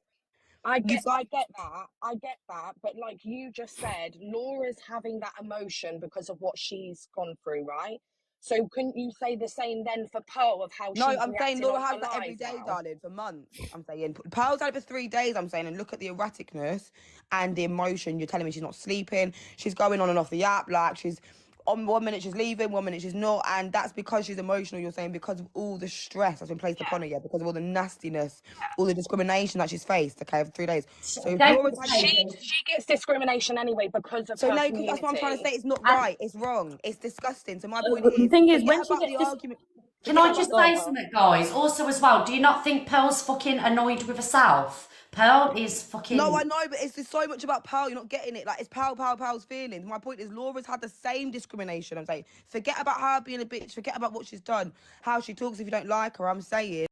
I get that, but like you just said, Laura's having that emotion because of what she's gone through, right? So couldn't you say the same then for Pearl of how No, she's I'm saying reacting Laura on has her that every live day, now? darling, for months. I'm saying Pearl's had it for 3 days. I'm saying, and look at the erraticness and the emotion. You're telling me she's not sleeping. She's going on and off the app, like she's on 1 minute she's leaving, 1 minute she's not, and that's because she's emotional. You're saying because of all the stress that's been placed upon her, yeah, because of all the nastiness, all the discrimination that she's faced. Okay, for 3 days. So if Laura's had She gets discrimination anyway because of her no, community. that's what I'm trying to say. It's not right. It's wrong. It's disgusting. So my point The is, thing is, forget when she about gets the this, argument. can I just say something, guys? Also, as well, do you not think Pearl's fucking annoyed with herself? Pearl is fucking... No, I know, but it's just so much about Pearl. You're not getting it. Like, it's Pearl's feelings. My point is, Laura's had the same discrimination. I'm saying, forget about her being a bitch. Forget about what she's done, how she talks if you don't like her. I'm saying,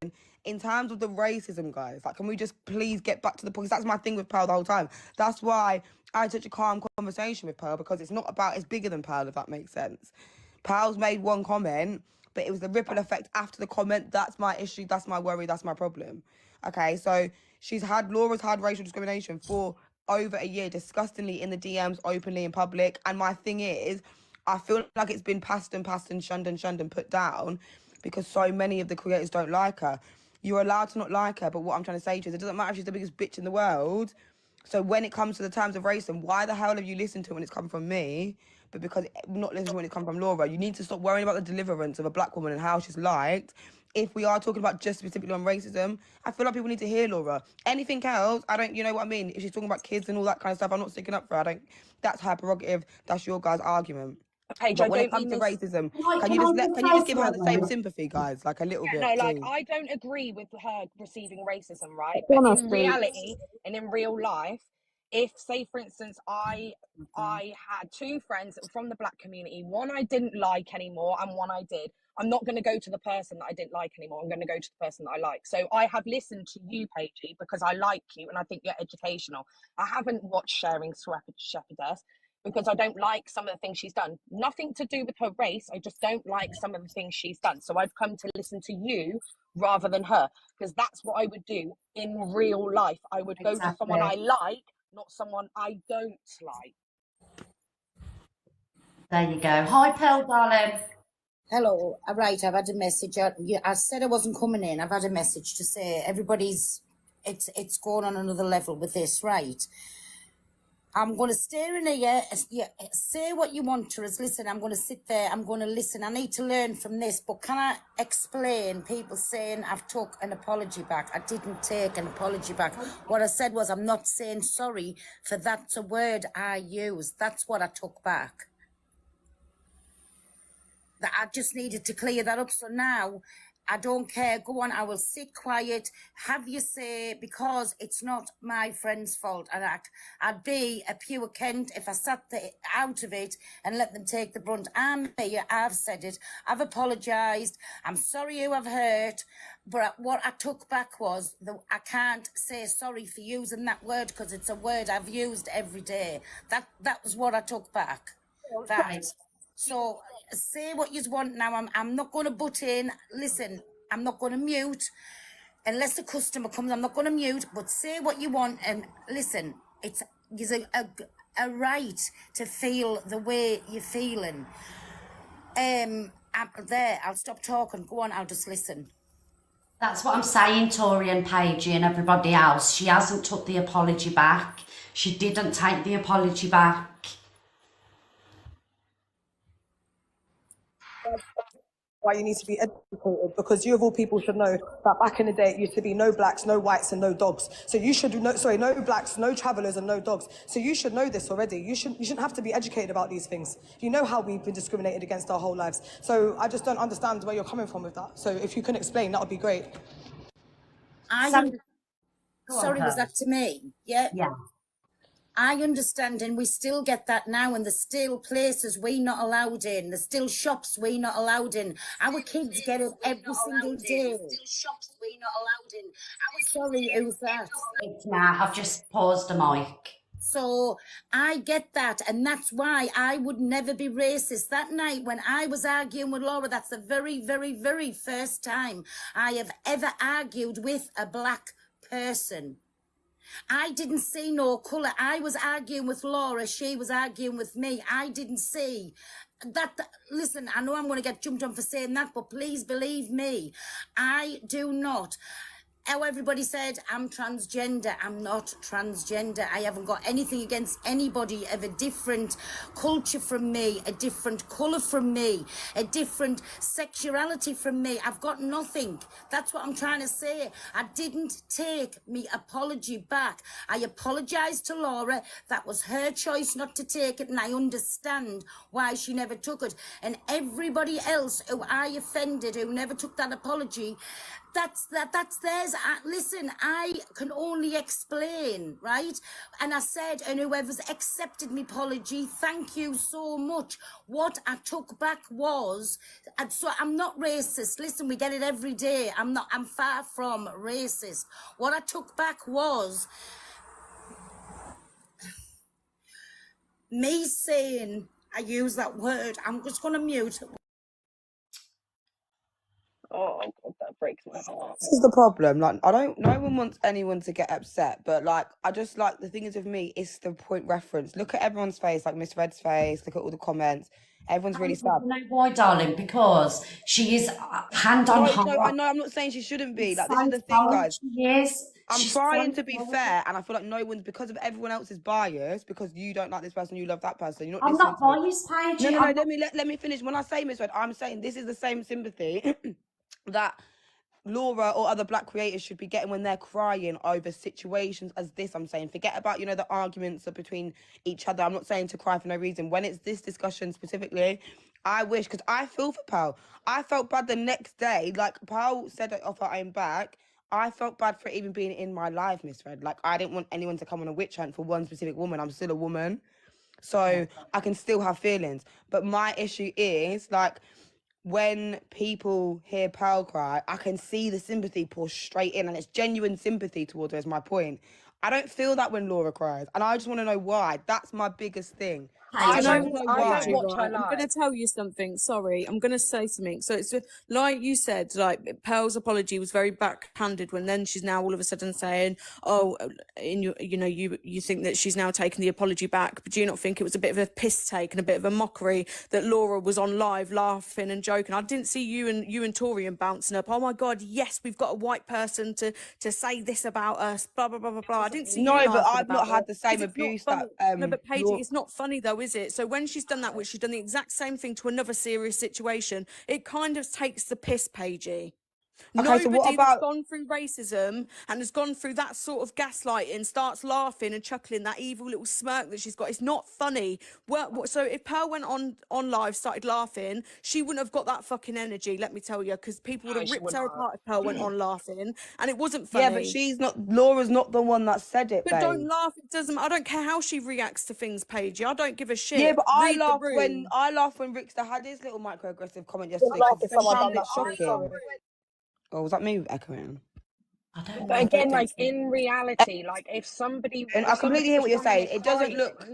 in terms of the racism, guys, like, can we just please get back to the point? Because that's my thing with Pearl the whole time. That's why I had such a calm conversation with Pearl, because it's not about, it's bigger than Pearl, if that makes sense. Pearl's made one comment, but it was the ripple effect after the comment. That's my issue. That's my worry. That's my problem. Okay, so Laura's had racial discrimination for over a year, disgustingly in the DMs, openly in public. And my thing is, I feel like it's been passed and shunned and put down because so many of the creators don't like her. You're allowed to not like her, but what I'm trying to say to you is it doesn't matter if she's the biggest bitch in the world. So when it comes to the terms of racism, why the hell have you listened to it when it's come from me? But because not listening when it comes from Laura, you need to stop worrying about the deliverance of a black woman and how she's liked. If we are talking about just specifically on racism, I feel like people need to hear Laura. Anything else, I don't, you know what I mean? If she's talking about kids and all that kind of stuff, I'm not sticking up for her. That's her prerogative. That's your guys' argument. Paige, But when it comes to racism, can you just give her the same sympathy, guys? Like a little bit, no, like please. I don't agree with her receiving racism, right? Go on, But in Austin. reality and in real life, if say for instance I had 2 friends from the black community, one I didn't like anymore and one I did, I'm not going to go to the person that I didn't like anymore. I'm going to go to the person that I like. So I have listened to you, Paigey, because I like you and I think you're educational. I haven't watched Sharing Shepherdess because I don't like some of the things she's done. Nothing to do with her race. I just don't like some of the things she's done. So I've come to listen to you rather than her, because that's what I would do in real life. I would go to someone I like, not someone I don't like. There you go. Hi, Pearl, darling. Hello. Right, I've had a message. I said I wasn't coming in. I've had a message to say it's going on another level with this, right? I'm going to stare in here. Say what you want to us. Listen, I'm going to sit there. I'm going to listen. I need to learn from this. But can I explain? People saying I've took an apology back. I didn't take an apology back. What I said was I'm not saying sorry, for that's a word I use. That's what I took back. That I just needed to clear that up. So now I don't care. Go on. I will sit quiet. Have you say, because it's not my friend's fault. And I'd be a pure Kent if I sat out of it and let them take the brunt. I'm here. I've said it. I've apologised. I'm sorry you have hurt. But what I took back was I can't say sorry for using that word because it's a word I've used every day. That was what I took back. That. So say what you want now. I'm not going to butt in. Listen, I'm not going to mute. unless the customer comes, I'm not going to mute, but say what you want. And listen, it's a right to feel the way you're feeling. I'll stop talking. Go on, I'll just listen. That's what I'm saying, Tori and Paige and everybody else. She hasn't took the apology back. She didn't take the apology back. Why you need to be educated, because you of all people should know that back in the day it used to be no blacks, no whites and no dogs. So you should know, no blacks, no travellers and no dogs. So you should know this already. You shouldn't have to be educated about these things. You know how we've been discriminated against our whole lives. So I just don't understand where you're coming from with that. So if you can explain, that would be great. Sorry, was that to me? Yeah. Yeah. I understand, and we still get that now, and there's still places we not allowed in. There's still shops we not allowed in. Our kids get it every single day. There's still shops we not allowed in. Sorry, who's that? It's Matt. I've just paused the mic. So I get that, and that's why I would never be racist. That night when I was arguing with Laura, that's the very, very, very first time I have ever argued with a black person. I didn't see no colour. I was arguing with Laura. She was arguing with me. I didn't see that. Listen, I know I'm going to get jumped on for saying that, but please believe me, I do not. How everybody said, I'm transgender. I'm not transgender. I haven't got anything against anybody of a different culture from me, a different colour from me, a different sexuality from me. I've got nothing. That's what I'm trying to say. I didn't take me apology back. I apologised to Laura. That was her choice not to take it, and I understand why she never took it. And everybody else who I offended, who never took that apology, that's theirs. Listen, I can only explain, right? And I said, and whoever's accepted my apology, thank you so much. What I took back was, and so I'm not racist. Listen, we get it every day. I'm far from racist. What I took back was me saying, I use that word, I'm just going to mute. Oh God, that breaks my heart. This is the problem. Like, no one wants anyone to get upset, but like, I just like the thing is with me, it's the point reference. Look at everyone's face, like Miss Red's face. Look at all the comments. Everyone's really sad. You know why, darling? Because she is hand on heart. No, I know. I'm not saying she shouldn't be. Like, this is the thing, guys. I'm trying to be fair, and I feel like no one's, because of everyone else's bias, because you don't like this person, you love that person. You're not. I'm not biased, Paige. No. Let me finish. When I say Miss Red, I'm saying this is the same sympathy that Laura or other black creators should be getting when they're crying over situations as this. I'm saying, forget about, the arguments between each other. I'm not saying to cry for no reason. When it's this discussion specifically, I wish, because I feel for Pal. I felt bad the next day. Like, Pal said it off her own back. I felt bad for even being in my life, Miss Red. Like, I didn't want anyone to come on a witch hunt for one specific woman. I'm still a woman. So I can still have feelings. But my issue is, like, when people hear Pearl cry, I can see the sympathy pour straight in, and it's genuine sympathy towards her, is my point. I don't feel that when Laura cries, and I just want to know why. That's my biggest thing. I don't watch her live. I'm going to tell you something. Sorry, I'm going to say something. So it's like you said, like Pearl's apology was very backhanded. When then she's now all of a sudden saying, "Oh, you think that she's now taken the apology back." But do you not think it was a bit of a piss take and a bit of a mockery that Laura was on live laughing and joking? I didn't see you and Torian bouncing up. Oh my God, yes, we've got a white person to say this about us. Blah blah blah blah blah. I didn't see. No, but I've not had the same abuse that. No, but Paige, it's not funny though, is it? So when she's done that, which she's done the exact same thing to another serious situation, it kind of takes the piss, Paigey. Okay, so what about... that's gone through racism and has gone through that sort of gaslighting starts laughing and chuckling, that evil little smirk that she's got. It's not funny. So if Pearl went on live, started laughing, she wouldn't have got that fucking energy, let me tell you, because people would have ripped her apart if Pearl went on laughing, and it wasn't funny. Yeah, but Laura's not the one that said it, But don't laugh. It doesn't. I don't care how she reacts to things, Paige. I don't give a shit. Yeah, but I laugh when Rickster had his little microaggressive comment yesterday. I found it shocking. Oh, was that me echoing? I don't know. But again, like in reality, like if somebody, and I completely hear what you're saying. It doesn't look,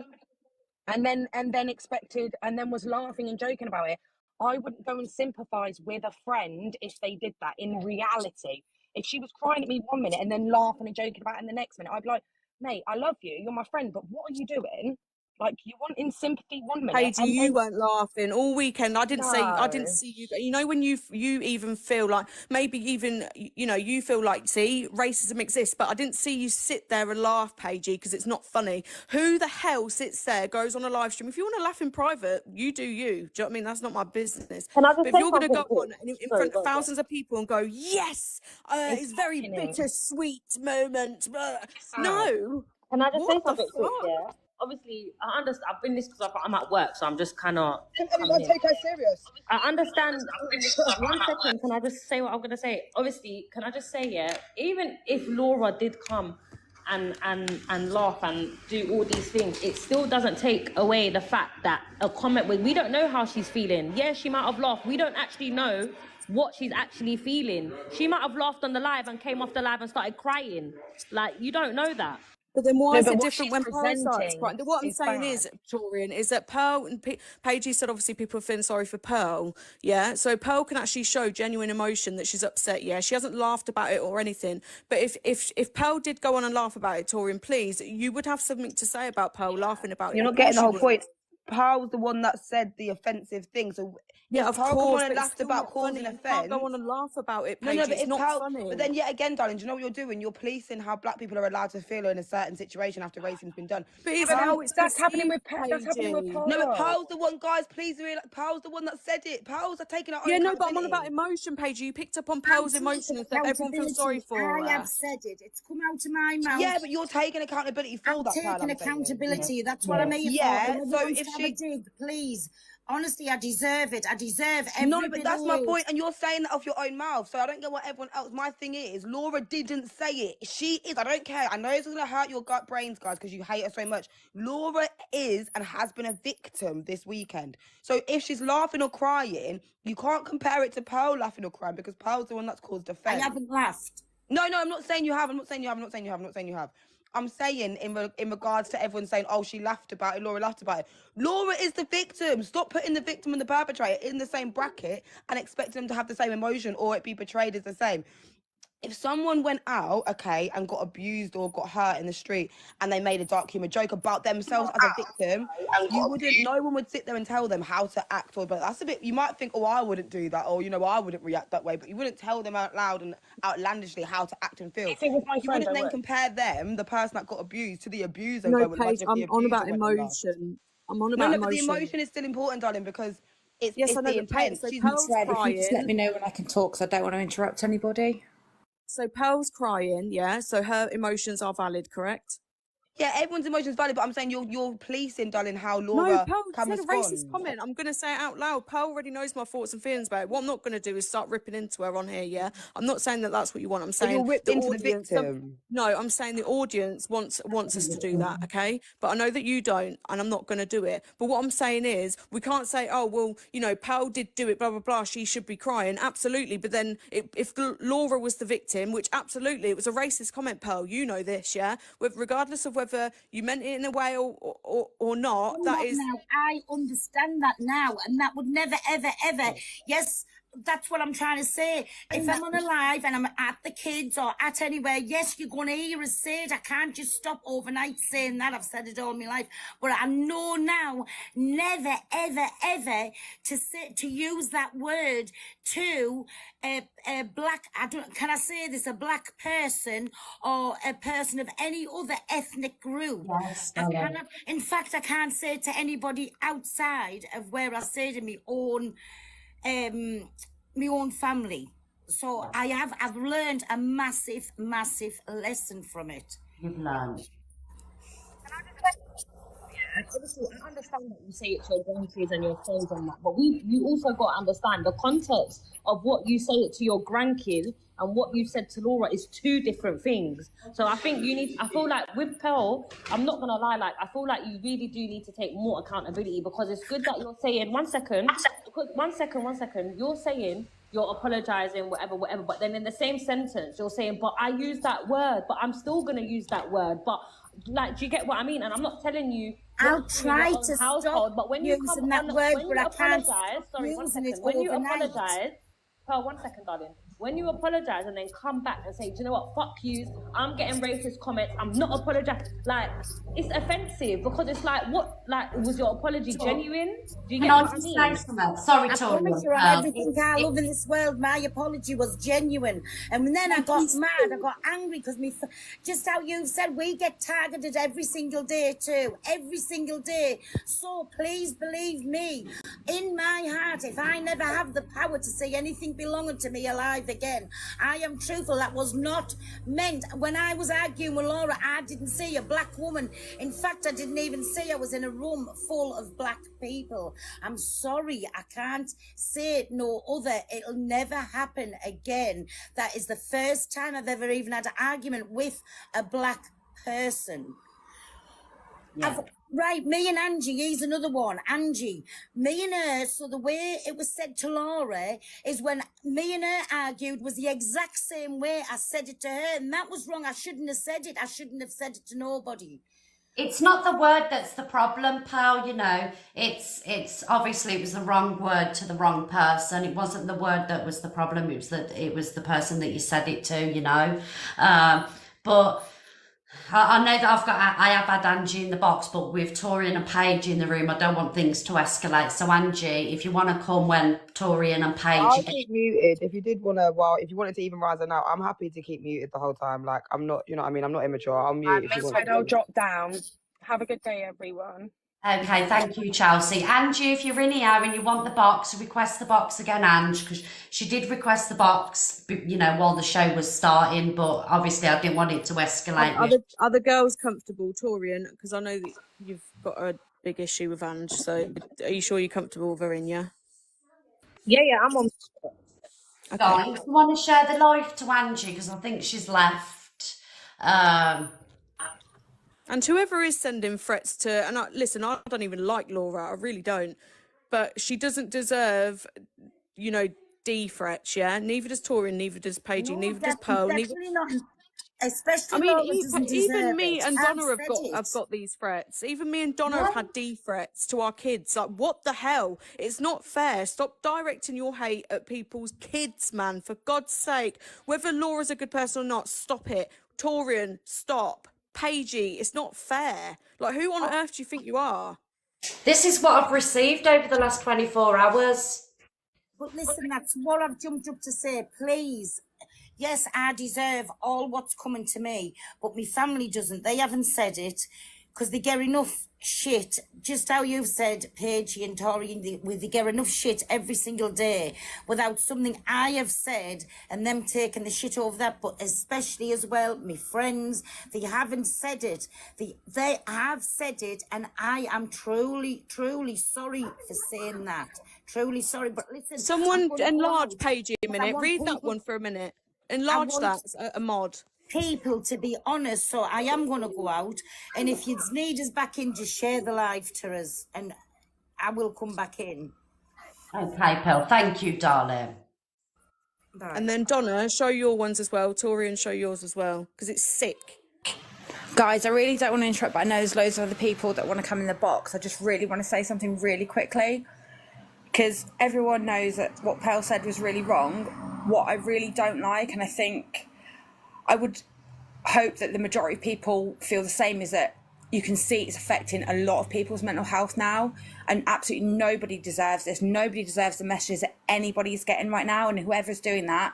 and then expected, and then was laughing and joking about it. I wouldn't go and sympathise with a friend if they did that in reality. If she was crying at me 1 minute and then laughing and joking about it in the next minute, I'd be like, mate, I love you, you're my friend, but what are you doing? Like, you want in sympathy 1 minute, Paige, and you then weren't laughing all weekend. I didn't no. see you. You know, when you even feel like maybe even you feel like, see, racism exists, but I didn't see you sit there and laugh, Paigey, because it's not funny. Who the hell sits there, goes on a live stream? If you want to laugh in private, you do you. Do you know what I mean? That's not my business. Can I just But if say you're going to something, go on please? and in Sorry, front of go on. thousands of people and go, yes, it's very bittersweet moment. No. Can I just say What the something quick? fuck? Yeah. Obviously, I understand. I've been this because I'm at work, so I'm just kind of. Can anyone take her serious? I understand. 1 second. Can I just say what I'm gonna say? Obviously, can I just say, yeah, even if Laura did come and laugh and do all these things, it still doesn't take away the fact that a comment where we don't know how she's feeling. Yeah, she might have laughed. We don't actually know what she's actually feeling. She might have laughed on the live and came off the live and started crying. Like, you don't know that. But then why No, is but it what different she's when Pearl starts presenting crying? What I'm is saying bad. is, Torian, is that Pearl and Paige said obviously people are feeling sorry for Pearl, yeah? So Pearl can actually show genuine emotion that she's upset, yeah? She hasn't laughed about it or anything. But if Pearl did go on and laugh about it, Torian, please, you would have something to say about Pearl laughing about it. You're Of not getting course the you whole would. point. Pearl's the one that said the offensive thing. So Yeah, if of Pearl come course, on and but it's laughed still about not causing funny. You offence, can't go on and laugh about it, no, Paige. but It's if not Pearl, funny. but then yet again, darling, do you know what you're doing? You're policing how black people are allowed to feel in a certain situation after racism's been done. But it's But how it's that's happening perceived, with that's happening with Paige. Pearl. No, but Pearl's the one, guys. Please realize, Pearl's the one that said it. Pearl's are taking her own Yeah, no, but I'm on accountability. about emotion, Paige. You picked up on I'm Pearl's taking emotion and said everyone feels sorry for accountability. I her. have said it. It's come out of my mouth. Yeah, but you're taking accountability for I'm that, Pearl, taking I'm saying. accountability. That's what I'm here for. Yeah, And so everyone's if have a she... dig, please. Honestly, I deserve it. I deserve every No, but bit that's of my it. point, and you're saying that off your own mouth, so I don't get what everyone else... My thing is, Laura didn't say it. She is, I don't care. I know it's going to hurt your gut brains, guys, because you hate her so much. Laura is and has been a victim this weekend. So if she's laughing or crying, you can't compare it to Pearl laughing or crying, because Pearl's the one that's caused offence. I haven't laughed. No, I'm not saying you have. I'm not saying you have. I'm not saying you have. I'm not saying you have. I'm saying in regards to everyone saying, oh, she laughed about it, Laura laughed about it. Laura is the victim. Stop putting the victim and the perpetrator in the same bracket and expecting them to have the same emotion or it be portrayed as the same. If someone went out, okay, and got abused or got hurt in the street and they made a dark humour joke about themselves as a victim, no one would sit there and tell them how to act. But that's a bit, you might think, oh, I wouldn't do that, or, I wouldn't react that way, but you wouldn't tell them out loud and outlandishly how to act and feel. If it was my You friend, wouldn't I then would. compare them, the person that got abused, to the abuser. No, Going, Paige, I'm on about emotion. I'm on about no, emotion. but the emotion is still important, darling, because it's Yes, I know, the but Paige, intent. so She's Pearl's Fred, if you crying. just let me know when I can talk, because I don't want to interrupt anybody. So Pearl's crying, yeah. So her emotions are valid, correct? Yeah, everyone's emotions valid, but I'm saying you're policing, darling, how Laura No, Pearl can said a respond. racist comment. I'm going to say it out loud. Pearl already knows my thoughts and feelings about it. What I'm not going to do is start ripping into her on here, yeah? I'm not saying that that's what you want. I'm saying you're ripped the into the audience... victim. No, I'm saying the audience wants us to do that, okay? But I know that you don't, and I'm not going to do it. But what I'm saying is, we can't say, oh, well, Pearl did do it, blah, blah, blah, she should be crying. Absolutely. But then if Laura was the victim, which absolutely, it was a racist comment, Pearl, you know this, yeah? Regardless of whether you meant it in a way or not, that is... Now, I understand that now, and that would never, ever, ever... Yes, that's what I'm trying to say. If I'm on a live and I'm at the kids or at anywhere, yes, you're going to hear us say it. I can't just stop overnight saying that. I've said it all my life. But I know now, never, ever, ever to use that word to a black, can I say this, a black person or a person of any other ethnic group. Yes, I cannot, in fact, I can't say it to anybody outside of where I say to my own family. So I've learned a massive lesson from it. You've learned. Obviously, I understand that you say it to your grandkids and your friends and that, but you also got to understand the context of what you say it to your grandkids and what you said to Laura is two different things. So I think I feel like with Pearl, I'm not gonna lie, I feel like you really do need to take more accountability, because it's good that you're saying, one second, you're saying you're apologizing, whatever, but then in the same sentence, you're saying, but I use that word, but I'm still gonna use that word, but do you get what I mean? And I'm not telling you. I'll try to stop but when you using come that word, when but you I can't apologize, sorry, 1 using second. it When you overnight. apologize, Pearl, 1 second, darling. When you apologize and then come back and say, do you know what, fuck you, I'm getting racist comments, I'm not apologizing. Like, it's offensive because it's like, what, like, was your apology genuine? Do you get what I mean? Sorry, I promise you, on everything I love in this world, my apology was genuine. And then I got mad, I got angry because just how you've said, we get targeted every single day too, every single day. So please believe me, in my heart, if I never have the power to say anything belonging to me alive again, I am truthful. That was not meant. When I was arguing with Laura, I didn't see a black woman. In fact, I didn't even see I was in a room full of black people. I'm sorry, I can't say it no other. It'll never happen again. That is the first time I've ever even had an argument with a black person. Yeah. Right, me and Angie, he's another one. Angie, me and her, so the way it was said to Laura is when me and her argued was the exact same way I said it to her, and that was wrong. I shouldn't have said it. I shouldn't have said it to nobody. It's not the word that's the problem, pal, you know. It's obviously it was the wrong word to the wrong person. It wasn't the word that was the problem, it was the person that you said it to, you know. But I know that I have had Angie in the box, but with Torian and Paige in the room, I don't want things to escalate. So Angie, if you want to come when Torian and Paige, I'll keep muted. If you did want to, well, if you wanted to even rise her now, I'm happy to keep muted the whole time. Like, I'm not, you know what I mean? I'm not immature. I'll mute if you want. I'll drop down. Have a good day, everyone. Okay, thank you, Chelsea. Angie, if you're in here and you want the box, request the box again, Ange, because she did request the box, you know, while the show was starting, but obviously I didn't want it to escalate. Are the girls comfortable, Torian? Because I know that you've got a big issue with Ange, so are you sure you're comfortable with her in, yeah? Yeah, I'm on. Okay. Guys, you want to share the live to Angie, because I think she's left. And whoever is sending threats to, and listen, I don't even like Laura, I really don't, but she doesn't deserve, you know, D threats, yeah? Neither does Torian, neither does Paige, neither does Pearl. Definitely not. Especially I mean, Laura doesn't deserve even me it. and I've Donna have got these threats. Even me and Donna have had D threats to our kids. Like, what the hell? It's not fair. Stop directing your hate at people's kids, man. For God's sake. Whether Laura's a good person or not, stop it. Torian, stop. Paigey, it's not fair. Like, who on earth do you think you are? This is what I've received over the last 24 hours. But listen, that's what I've jumped up to say. Please. Yes, I deserve all what's coming to me, but my family doesn't. They haven't said it because they get enough shit, just how you've said, Paige and Tori, they get enough shit every single day without something I have said and them taking the shit over that. But especially as well, my friends, they haven't said it. They have said it, and I am truly, truly sorry for saying that. Truly sorry. But listen, someone enlarge Paigey a minute. Read that one for a minute. Enlarge that, a mod. People to be honest, so I am going to go out, and if you need us back in, just share the live to us and I will come back in. Okay, Pearl, thank you, darling. Bye. And then Donna, show your ones as well. Torian, show yours as well, because it's sick. Guys, I really don't want to interrupt, but I know there's loads of other people that want to come in the box. I just really want to say something really quickly, because everyone knows that what Pearl said was really wrong. What I really don't like, and I think I would hope that the majority of people feel the same, is that you can see it's affecting a lot of people's mental health now, and absolutely nobody deserves this. Nobody deserves the messages that anybody's getting right now, and whoever's doing that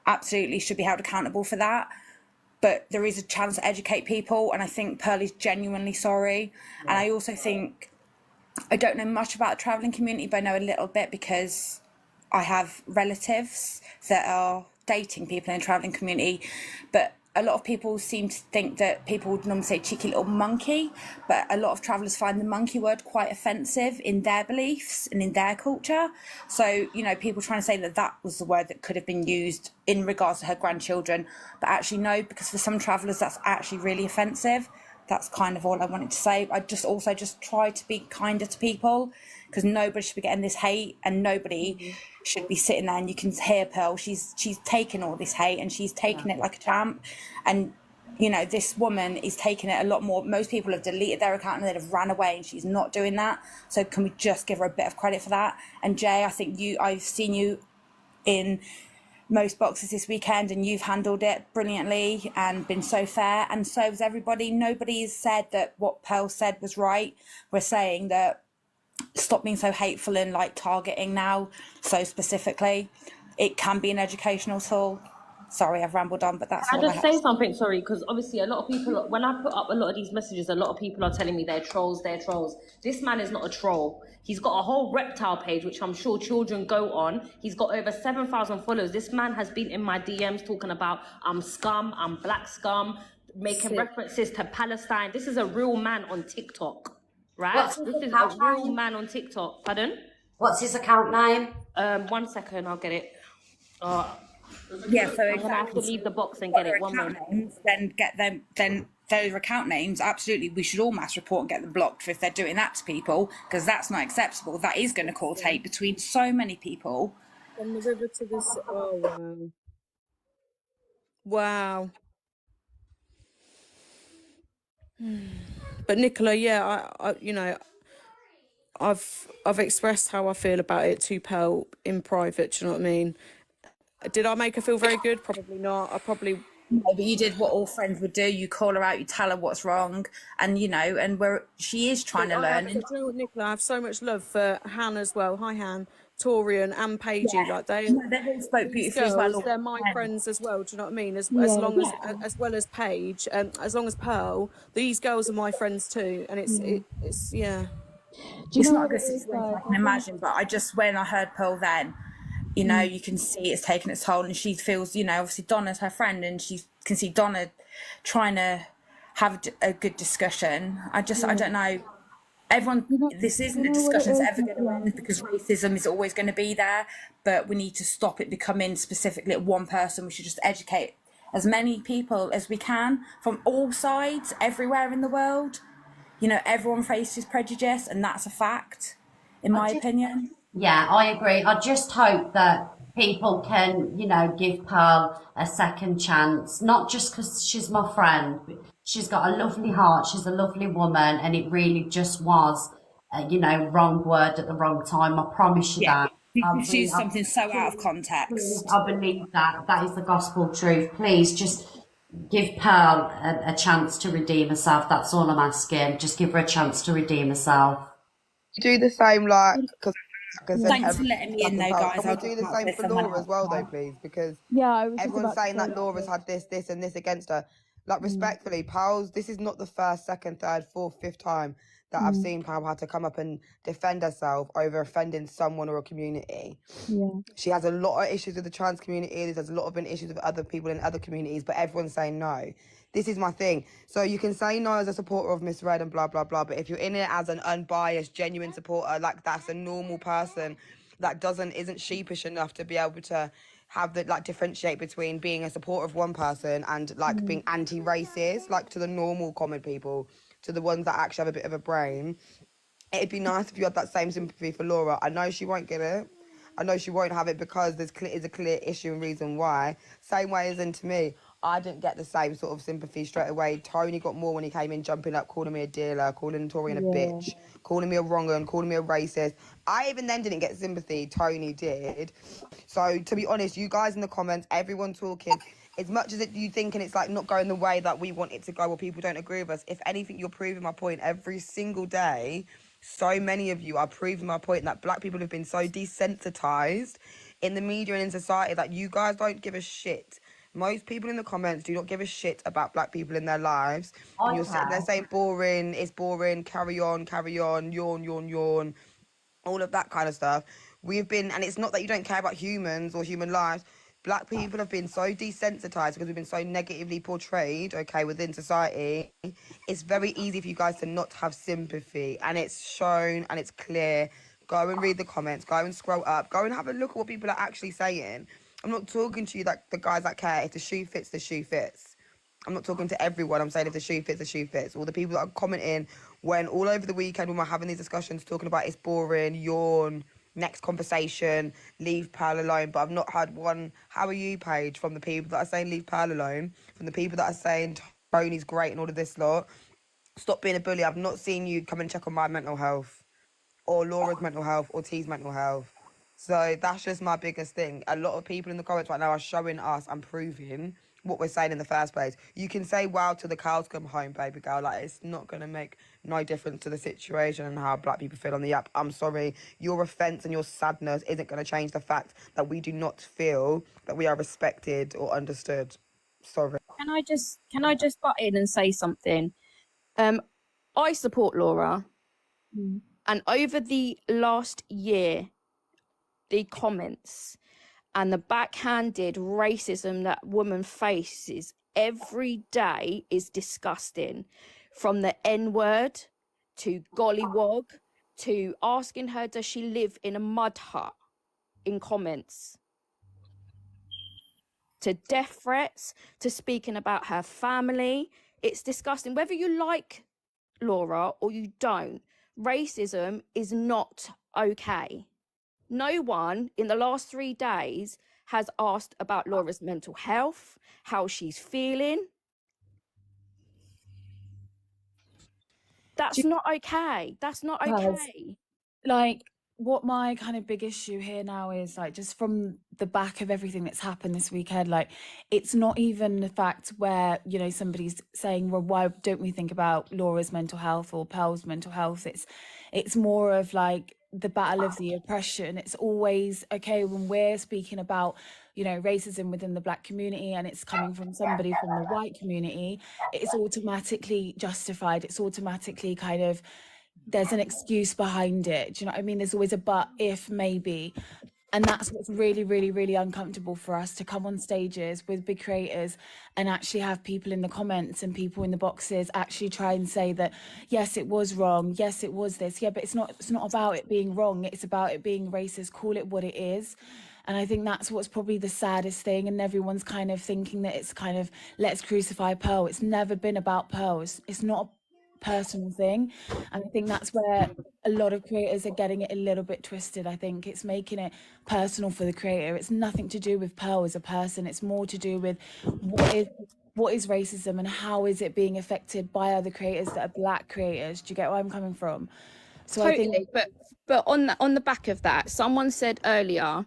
absolutely should be held accountable for that. But there is a chance to educate people, and I think Pearl is genuinely sorry. Yeah. And I also think, I don't know much about the travelling community, but I know a little bit because I have relatives that are dating people in the travelling community. But a lot of people seem to think that people would normally say cheeky little monkey, but a lot of travellers find the monkey word quite offensive in their beliefs and in their culture. So, you know, people trying to say that that was the word that could have been used in regards to her grandchildren, but actually no, because for some travellers that's actually really offensive. That's kind of all I wanted to say. I just try to be kinder to people, because nobody should be getting this hate, and nobody should be sitting there. And you can hear Pearl, she's taken all this hate and she's taken it like a champ. And, you know, this woman is taking it a lot more. Most people have deleted their account and they'd have ran away, and she's not doing that. So can we just give her a bit of credit for that? And Jay, I think I've seen you in most boxes this weekend, and you've handled it brilliantly and been so fair, and so has everybody. Nobody's said that what Pearl said was right. We're saying that stop being so hateful and like targeting now so specifically. It can be an educational tool. Sorry, I've rambled on, but that's Can all I I just have. say something? Sorry, because obviously a lot of people, when I put up a lot of these messages, a lot of people are telling me they're trolls, they're trolls. This man is not a troll. He's got a whole reptile page, which I'm sure children go on. He's got over 7,000 followers. This man has been in my DMs talking about I'm scum, I'm black scum, making references to Palestine. This is a real man on TikTok, right? This is a real man on TikTok. Pardon? What's his account name? 1 second, I'll get it. Yeah, so I'm gonna have to exactly. leave the box and What get are it. 1 account moment. names? Then get them. Then those are account names. Absolutely, we should all mass report and get them blocked if they're doing that to people, because that's not acceptable. That is going to cause hate between so many people. From the river to the sea. Oh wow. Wow. But Nicola, yeah, I you know, I've expressed how I feel about it to Pearl in private. Do you know what I mean? Did I make her feel very good? Probably not. I probably. No, but you did what all friends would do. You call her out, you tell her what's wrong, and you know, and she is trying to learn. Do you know what, Nicola? I have so much love for Han as well. Hi, Han, Torian, and Paigey. Like they've all spoke these beautifully as well. girls, they're my friends as well. Do you know what I mean? As well as Paige, as long as Pearl, these girls are my friends too. And it's yeah. It's not a good situation, I can imagine, but when I heard Pearl then, you know, you can see it's taken its toll, and she feels, you know, obviously Donna's her friend, and she can see Donna trying to have a good discussion. I don't know. Everyone, this isn't a discussion that's ever going to end, because racism is always going to be there, but we need to stop it becoming specifically at one person. We should just educate as many people as we can from all sides, everywhere in the world. You know, everyone faces prejudice, and that's a fact, in my opinion. Yeah, I agree. I just hope that people can, you know, give Pearl a second chance, not just because she's my friend. She's got a lovely heart. She's a lovely woman, and it really just was, you know, wrong word at the wrong time. I promise you that. She used something so out of context. I believe that. That is the gospel truth. Please just give Pearl a chance to redeem herself. That's all I'm asking. Just give her a chance to redeem herself. Do the same, like, because thanks for letting me in, though, guys. Can we do the same for Laura as well, though, please? Because everyone's saying that Laura's had this, and this against her. Like, respectfully, Pearl's, this is not the first, second, third, fourth, fifth time that I've seen Pearl had to come up and defend herself over offending someone or a community. Yeah. She has a lot of issues with the trans community. There's a lot of issues with other people in other communities, but everyone's saying no. This is my thing. So you can say no as a supporter of Miss Red and blah, blah, blah, but if you're in it as an unbiased, genuine supporter, like that's a normal person that isn't sheepish enough to be able to have the, like, differentiate between being a supporter of one person and, like, being anti-racist, like, to the normal common people, to the ones that actually have a bit of a brain. It'd be nice if you had that same sympathy for Laura. I know she won't get it. I know she won't have it because is a clear issue and reason why. Same way as in to me. I didn't get the same sort of sympathy straight away. Tony got more when he came in, jumping up, calling me a dealer, calling Torian a bitch, calling me a wrong un, calling me a racist. I even then didn't get sympathy. Tony did. So, to be honest, you guys in the comments, everyone talking, as much as you thinking it's like not going the way that we want it to go or people don't agree with us, if anything, you're proving my point every single day. So many of you are proving my point that black people have been so desensitized in the media and in society that you guys don't give a shit. Most people in the comments do not give a shit about black people in their lives. And you're sitting there saying boring, it's boring, carry on, yawn, yawn, yawn, all of that kind of stuff. We've been, and it's not that you don't care about humans or human lives. Black people have been so desensitized because we've been so negatively portrayed, okay, within society. It's very easy for you guys to not have sympathy, and it's shown and it's clear. Go and read the comments, go and scroll up, go and have a look at what people are actually saying. I'm not talking to you, that the guys that care. If the shoe fits, the shoe fits. I'm not talking to everyone. I'm saying if the shoe fits, the shoe fits. All the people that are commenting when all over the weekend when we're having these discussions talking about it's boring, yawn, next conversation, leave Pearl alone. But I've not had one, how are you, Paige, from the people that are saying leave Pearl alone, from the people that are saying Tony's great and all of this lot. Stop being a bully. I've not seen you come and check on my mental health or Laura's mental health or T's mental health. So that's just my biggest thing. A lot of people in the comments right now are showing us and proving what we're saying in the first place. You can say wow till the cows come home, baby girl. Like, it's not going to make no difference to the situation and how black people feel on the app. I'm sorry. Your offence and your sadness isn't going to change the fact that we do not feel that we are respected or understood. Sorry. Can I just butt in and say something? I support Laura, and over the last year, the comments and the backhanded racism that woman faces every day is disgusting. From the N-word to gollywog to asking her, does she live in a mud hut, in comments, to death threats, to speaking about her family. It's disgusting. Whether you like Laura or you don't, racism is not okay. No one in the last 3 days has asked about Laura's mental health, how she's feeling. That's not okay. That's not okay. Like, what my kind of big issue here now is, like, just from the back of everything that's happened this weekend, like, it's not even the fact where, you know, somebody's saying, well, why don't we think about Laura's mental health or Pearl's mental health? It's more of like the battle of the oppression. It's always, okay, when we're speaking about, you know, racism within the black community and it's coming from somebody from the white community, it's automatically justified. It's automatically kind of, there's an excuse behind it. Do you know what I mean? There's always a but, if, maybe. And that's what's really, really, really uncomfortable for us, to come on stages with big creators and actually have people in the comments and people in the boxes actually try and say that, yes, it was wrong. Yes, it was this. Yeah, but it's not about it being wrong. It's about it being racist. Call it what it is. And I think that's what's probably the saddest thing. And everyone's kind of thinking that it's kind of, let's crucify Pearl. It's never been about Pearl. It's not a personal thing. And I think that's where a lot of creators are getting it a little bit twisted. I think it's making it personal for the creator. It's nothing to do with Pearl as a person. It's more to do with what is racism and how is it being affected by other creators that are black creators. Do you get where I'm coming from? So Totally. I think, but on the back of that, someone said earlier,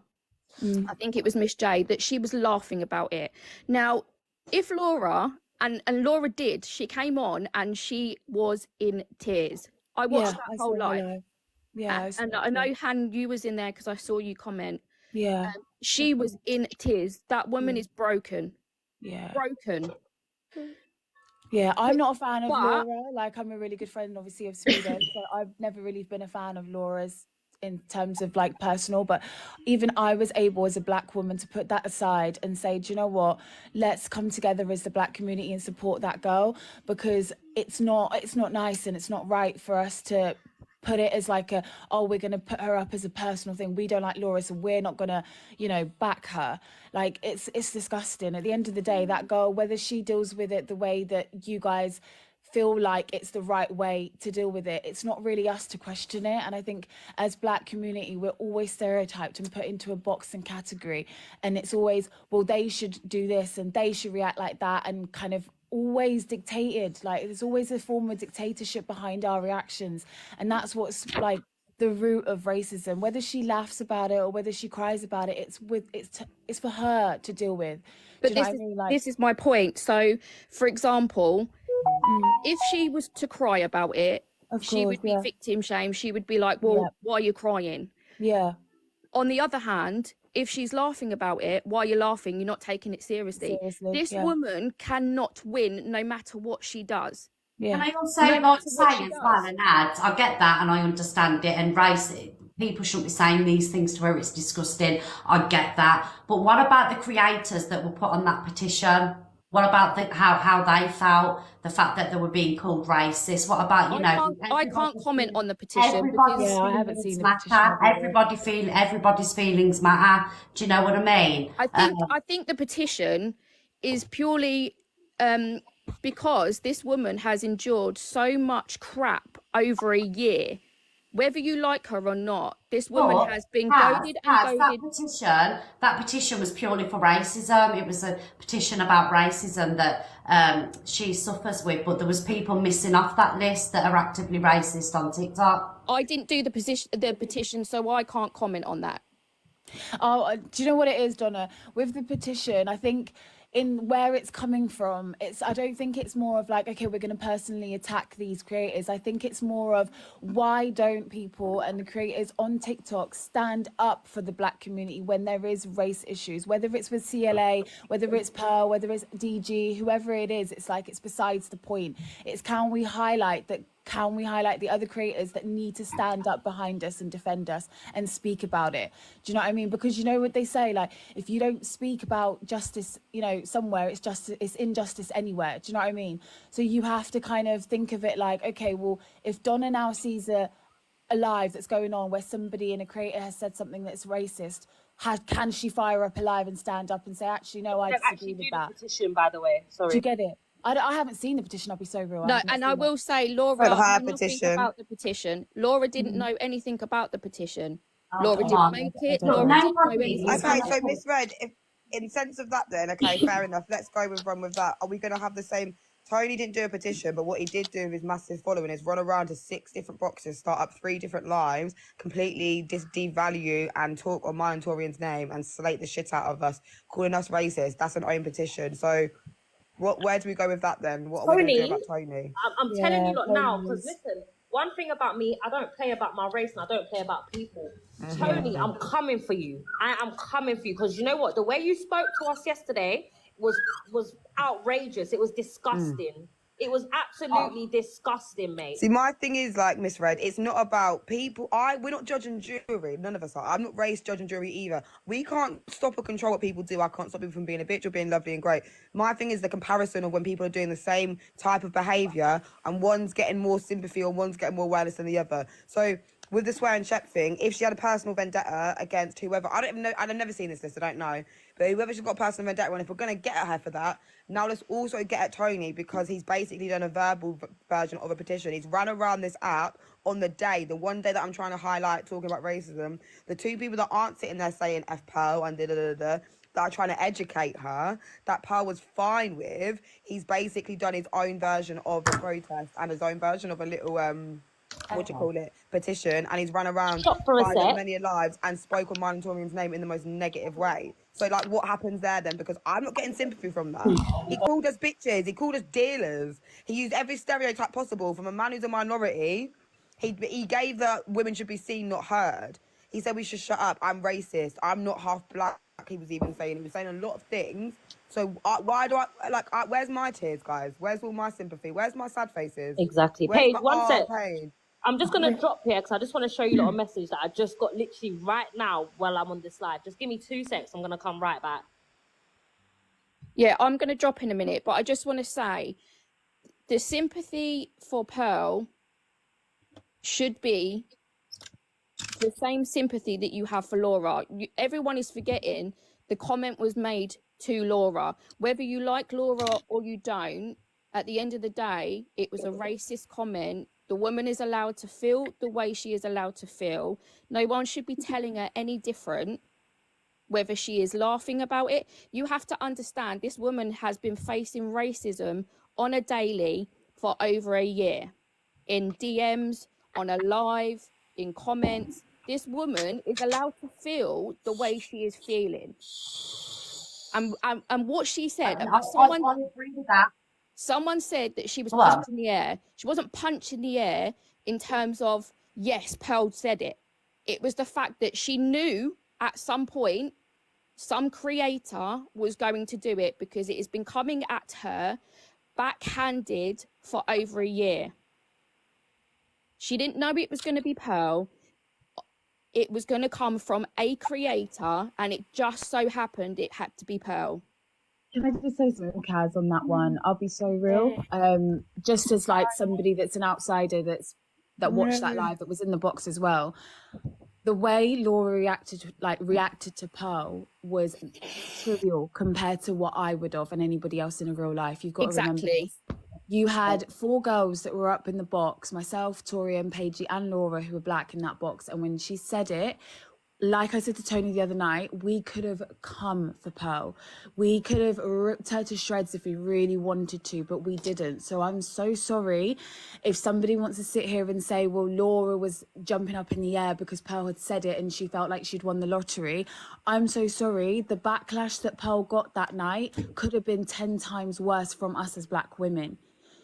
I think it was Miss J, that she was laughing about it. Now, if Laura, and Laura did, she came on and she was in tears. I watched that whole live. Yeah, and I know, Han, you was in there because I saw you comment. Yeah. She was in tears. That woman is broken. Yeah. Broken. Yeah, I'm not a fan of Laura. Like, I'm a really good friend, obviously, of Sweden. So I've never really been a fan of Laura's in terms of like personal, but even I was able as a black woman to put that aside and say, do you know what, let's come together as the black community and support that girl, because it's not nice and it's not right for us to put it as like we're going to put her up as a personal thing. We don't like Laura, so we're not going to, you know, back her. Like, it's disgusting. At the end of the day, that girl, whether she deals with it the way that you guys feel like it's the right way to deal with it, it's not really us to question it. And I think as black community, we're always stereotyped and put into a box and category, and it's always, well, they should do this and they should react like that, and kind of always dictated. Like, there's always a form of dictatorship behind our reactions, and that's what's like the root of racism. Whether she laughs about it or whether she cries about it, it's for her to deal with. But this is my point. So, for example, if she was to cry about it, she would be victim shame. She would be like, well, why are you crying? Yeah. On the other hand, if she's laughing about it, why are you laughing? You're not taking it seriously. This woman cannot win no matter what she does. Yeah. And I also like to say as well and add, I get that and I understand it, and people shouldn't be saying these things to her, it's disgusting. I get that. But what about the creators that were put on that petition? What about how they felt, the fact that they were being called racist? What about, you know... I can't comment on the petition because... I haven't seen the petition. Everybody's feelings matter. Do you know what I mean? I think the petition is purely because this woman has endured so much crap over a year. Whether you like her or not, this woman has been goaded and goaded. That petition was purely for racism. It was a petition about racism that she suffers with, but there was people missing off that list that are actively racist on TikTok. I didn't do the petition, so I can't comment on that. Oh, do you know what it is, Donna? With the petition, I think in where it's coming from, I don't think it's more of like, okay, we're going to personally attack these creators. I think it's more of, why don't people and the creators on TikTok stand up for the Black community when there is race issues, whether it's with CLA, whether it's Pearl, whether it's DG, whoever it is. It's like, it's besides the point. It's can we highlight the other creators that need to stand up behind us and defend us and speak about it? Do you know what I mean? Because you know what they say, like, if you don't speak about justice, you know, somewhere, it's injustice anywhere. Do you know what I mean? So you have to kind of think of it like, okay, well, if Donna now sees a live that's going on where somebody in a creator has said something that's racist, can she fire up a live and stand up and say, actually, no, I disagree with that? Petition, by the way. Sorry. Do you get it? I haven't seen the petition, I'll be so real. No, and I will say, Laura Read her knew nothing petition. about the petition. Laura didn't know anything about the petition. Laura come didn't on. make it. Look, Laura name didn't one know thing. anything. Okay, so Miss Red, if in sense of that then, okay, fair enough. Let's go with run with that. Are we going to have the same? Tony didn't do a petition, but what he did do with his massive following is run around to 6 different boxes, start up 3 different lives, completely devalue and talk on mine and Torian's name and slate the shit out of us, calling us racist. That's an own petition. So where do we go with that then? What are we going to do about Tony? I'm telling you lot now, because listen, one thing about me, I don't play about my race and I don't play about people. Tony, I'm coming for you. I am coming for you, because you know what? The way you spoke to us yesterday was outrageous. It was disgusting. It was absolutely disgusting, mate. See, my thing is, like, Miss Red, it's not about people. We're not judge and jury. None of us are. I'm not race, judge and jury either. We can't stop or control what people do. I can't stop people from being a bitch or being lovely and great. My thing is the comparison of when people are doing the same type of behaviour and one's getting more sympathy or one's getting more awareness than the other. So with the swear and check thing, if she had a personal vendetta against whoever, I don't even know, I've never seen this list, I don't know. But whoever she's got a personal vendetta on, if we're going to get at her for that, now let's also get at Tony, because he's basically done a verbal version of a petition. He's ran around this app on the one day that I'm trying to highlight, talking about racism. The 2 people that aren't sitting there saying F Pearl and that are trying to educate her, that Pearl was fine with, he's basically done his own version of a protest and his own version of a little petition, and he's run around by many lives and spoke on mine and Torian's name in the most negative way. So, like, what happens there then? Because I'm not getting sympathy from that. He called us bitches. He called us dealers. He used every stereotype possible from a man who's a minority. He gave that women should be seen, not heard. He said we should shut up. I'm racist. I'm not half black. He was even saying. He was saying a lot of things. So why do I where's my tears, guys? Where's all my sympathy? Where's my sad faces? Exactly. Where's Paige, my, one sec. Paige? I'm just going to drop here because I just want to show you a little message that I just got literally right now while I'm on this live. Just give me 2 seconds. I'm going to come right back. Yeah, I'm going to drop in a minute, but I just want to say the sympathy for Pearl should be the same sympathy that you have for Laura. Everyone is forgetting the comment was made to Laura. Whether you like Laura or you don't, at the end of the day, it was a racist comment. The woman is allowed to feel the way she is allowed to feel. No one should be telling her any different, whether she is laughing about it. You have to understand this woman has been facing racism on a daily for over a year. In DMs, on a live, in comments. This woman is allowed to feel the way she is feeling. And what she said, I agree with that. Someone said that she was punched in the air. She wasn't punched in the air in terms of, yes, Pearl said it. It was the fact that she knew at some point some creator was going to do it because it has been coming at her backhanded for over a year. She didn't know it was going to be Pearl. It was going to come from a creator, and it just so happened it had to be Pearl. Can I just say something, Kaz, on that one? I'll be so real. Just as like somebody that's an outsider that watched that live, that was in the box as well. The way Laura reacted to Pearl was trivial compared to what I would have and anybody else in a real life. You've got to remember this. You had 4 girls that were up in the box, myself, Torian, Paige and Laura, who were black in that box. And when she said it, like I said to Tony the other night, we could have come for Pearl. We could have ripped her to shreds if we really wanted to, but we didn't. So I'm so sorry if somebody wants to sit here and say, well, Laura was jumping up in the air because Pearl had said it and she felt like she'd won the lottery. I'm so sorry. The backlash that Pearl got that night could have been 10 times worse from us as Black women.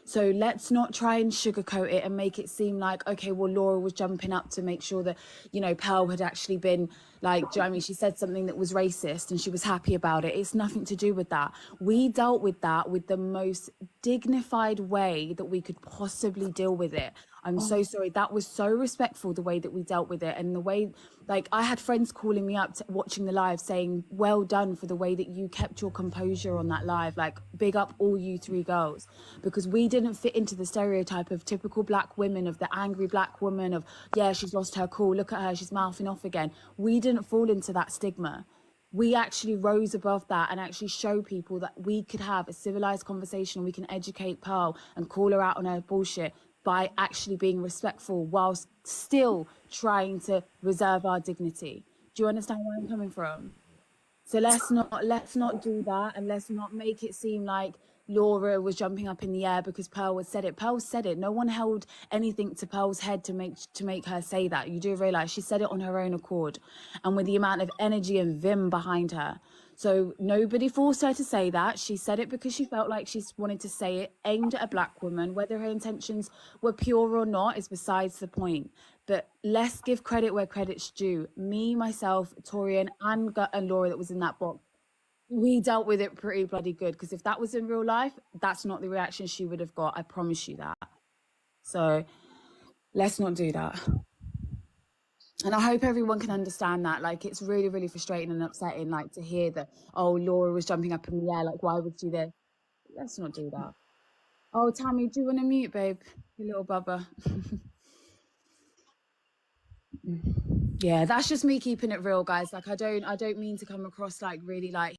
So let's not try and sugarcoat it and make it seem like, okay, well, Laura was jumping up to make sure that, you know, Pearl had actually been like, do you know what I mean? She said something that was racist and she was happy about it. It's nothing to do with that. We dealt with that with the most dignified way that we could possibly deal with it. I'm so sorry. That was so respectful, the way that we dealt with it. And the way, like, I had friends calling me up watching the live saying, well done for the way that you kept your composure on that live. Like, big up all you three girls. Because we didn't fit into the stereotype of typical Black women, of the angry Black woman, of, yeah, she's lost her cool, look at her, she's mouthing off again. We didn't fall into that stigma. We actually rose above that and actually show people that we could have a civilized conversation and we can educate Pearl and call her out on her bullshit by actually being respectful whilst still trying to reserve our dignity. Do you understand where I'm coming from? So let's not do that, and let's not make it seem like Laura was jumping up in the air because Pearl had said it. Pearl said it. No one held anything to Pearl's head to make her say that. You do realize she said it on her own accord and with the amount of energy and vim behind her. So nobody forced her to say that. She said it because she felt like she wanted to say it, aimed at a Black woman. Whether her intentions were pure or not is besides the point. But let's give credit where credit's due. Me, myself, Torian, and Laura that was in that box, we dealt with it pretty bloody good. Because if that was in real life, that's not the reaction she would have got. I promise you that. So let's not do that. And I hope everyone can understand that. Like, it's really, really frustrating and upsetting, like, to hear that, oh, Laura was jumping up in the air. Like, why would she there? Let's not do that. Oh, Tammy, do you want to mute, babe? You little bubba. Yeah, that's just me keeping it real, guys. Like, I don't mean to come across like really like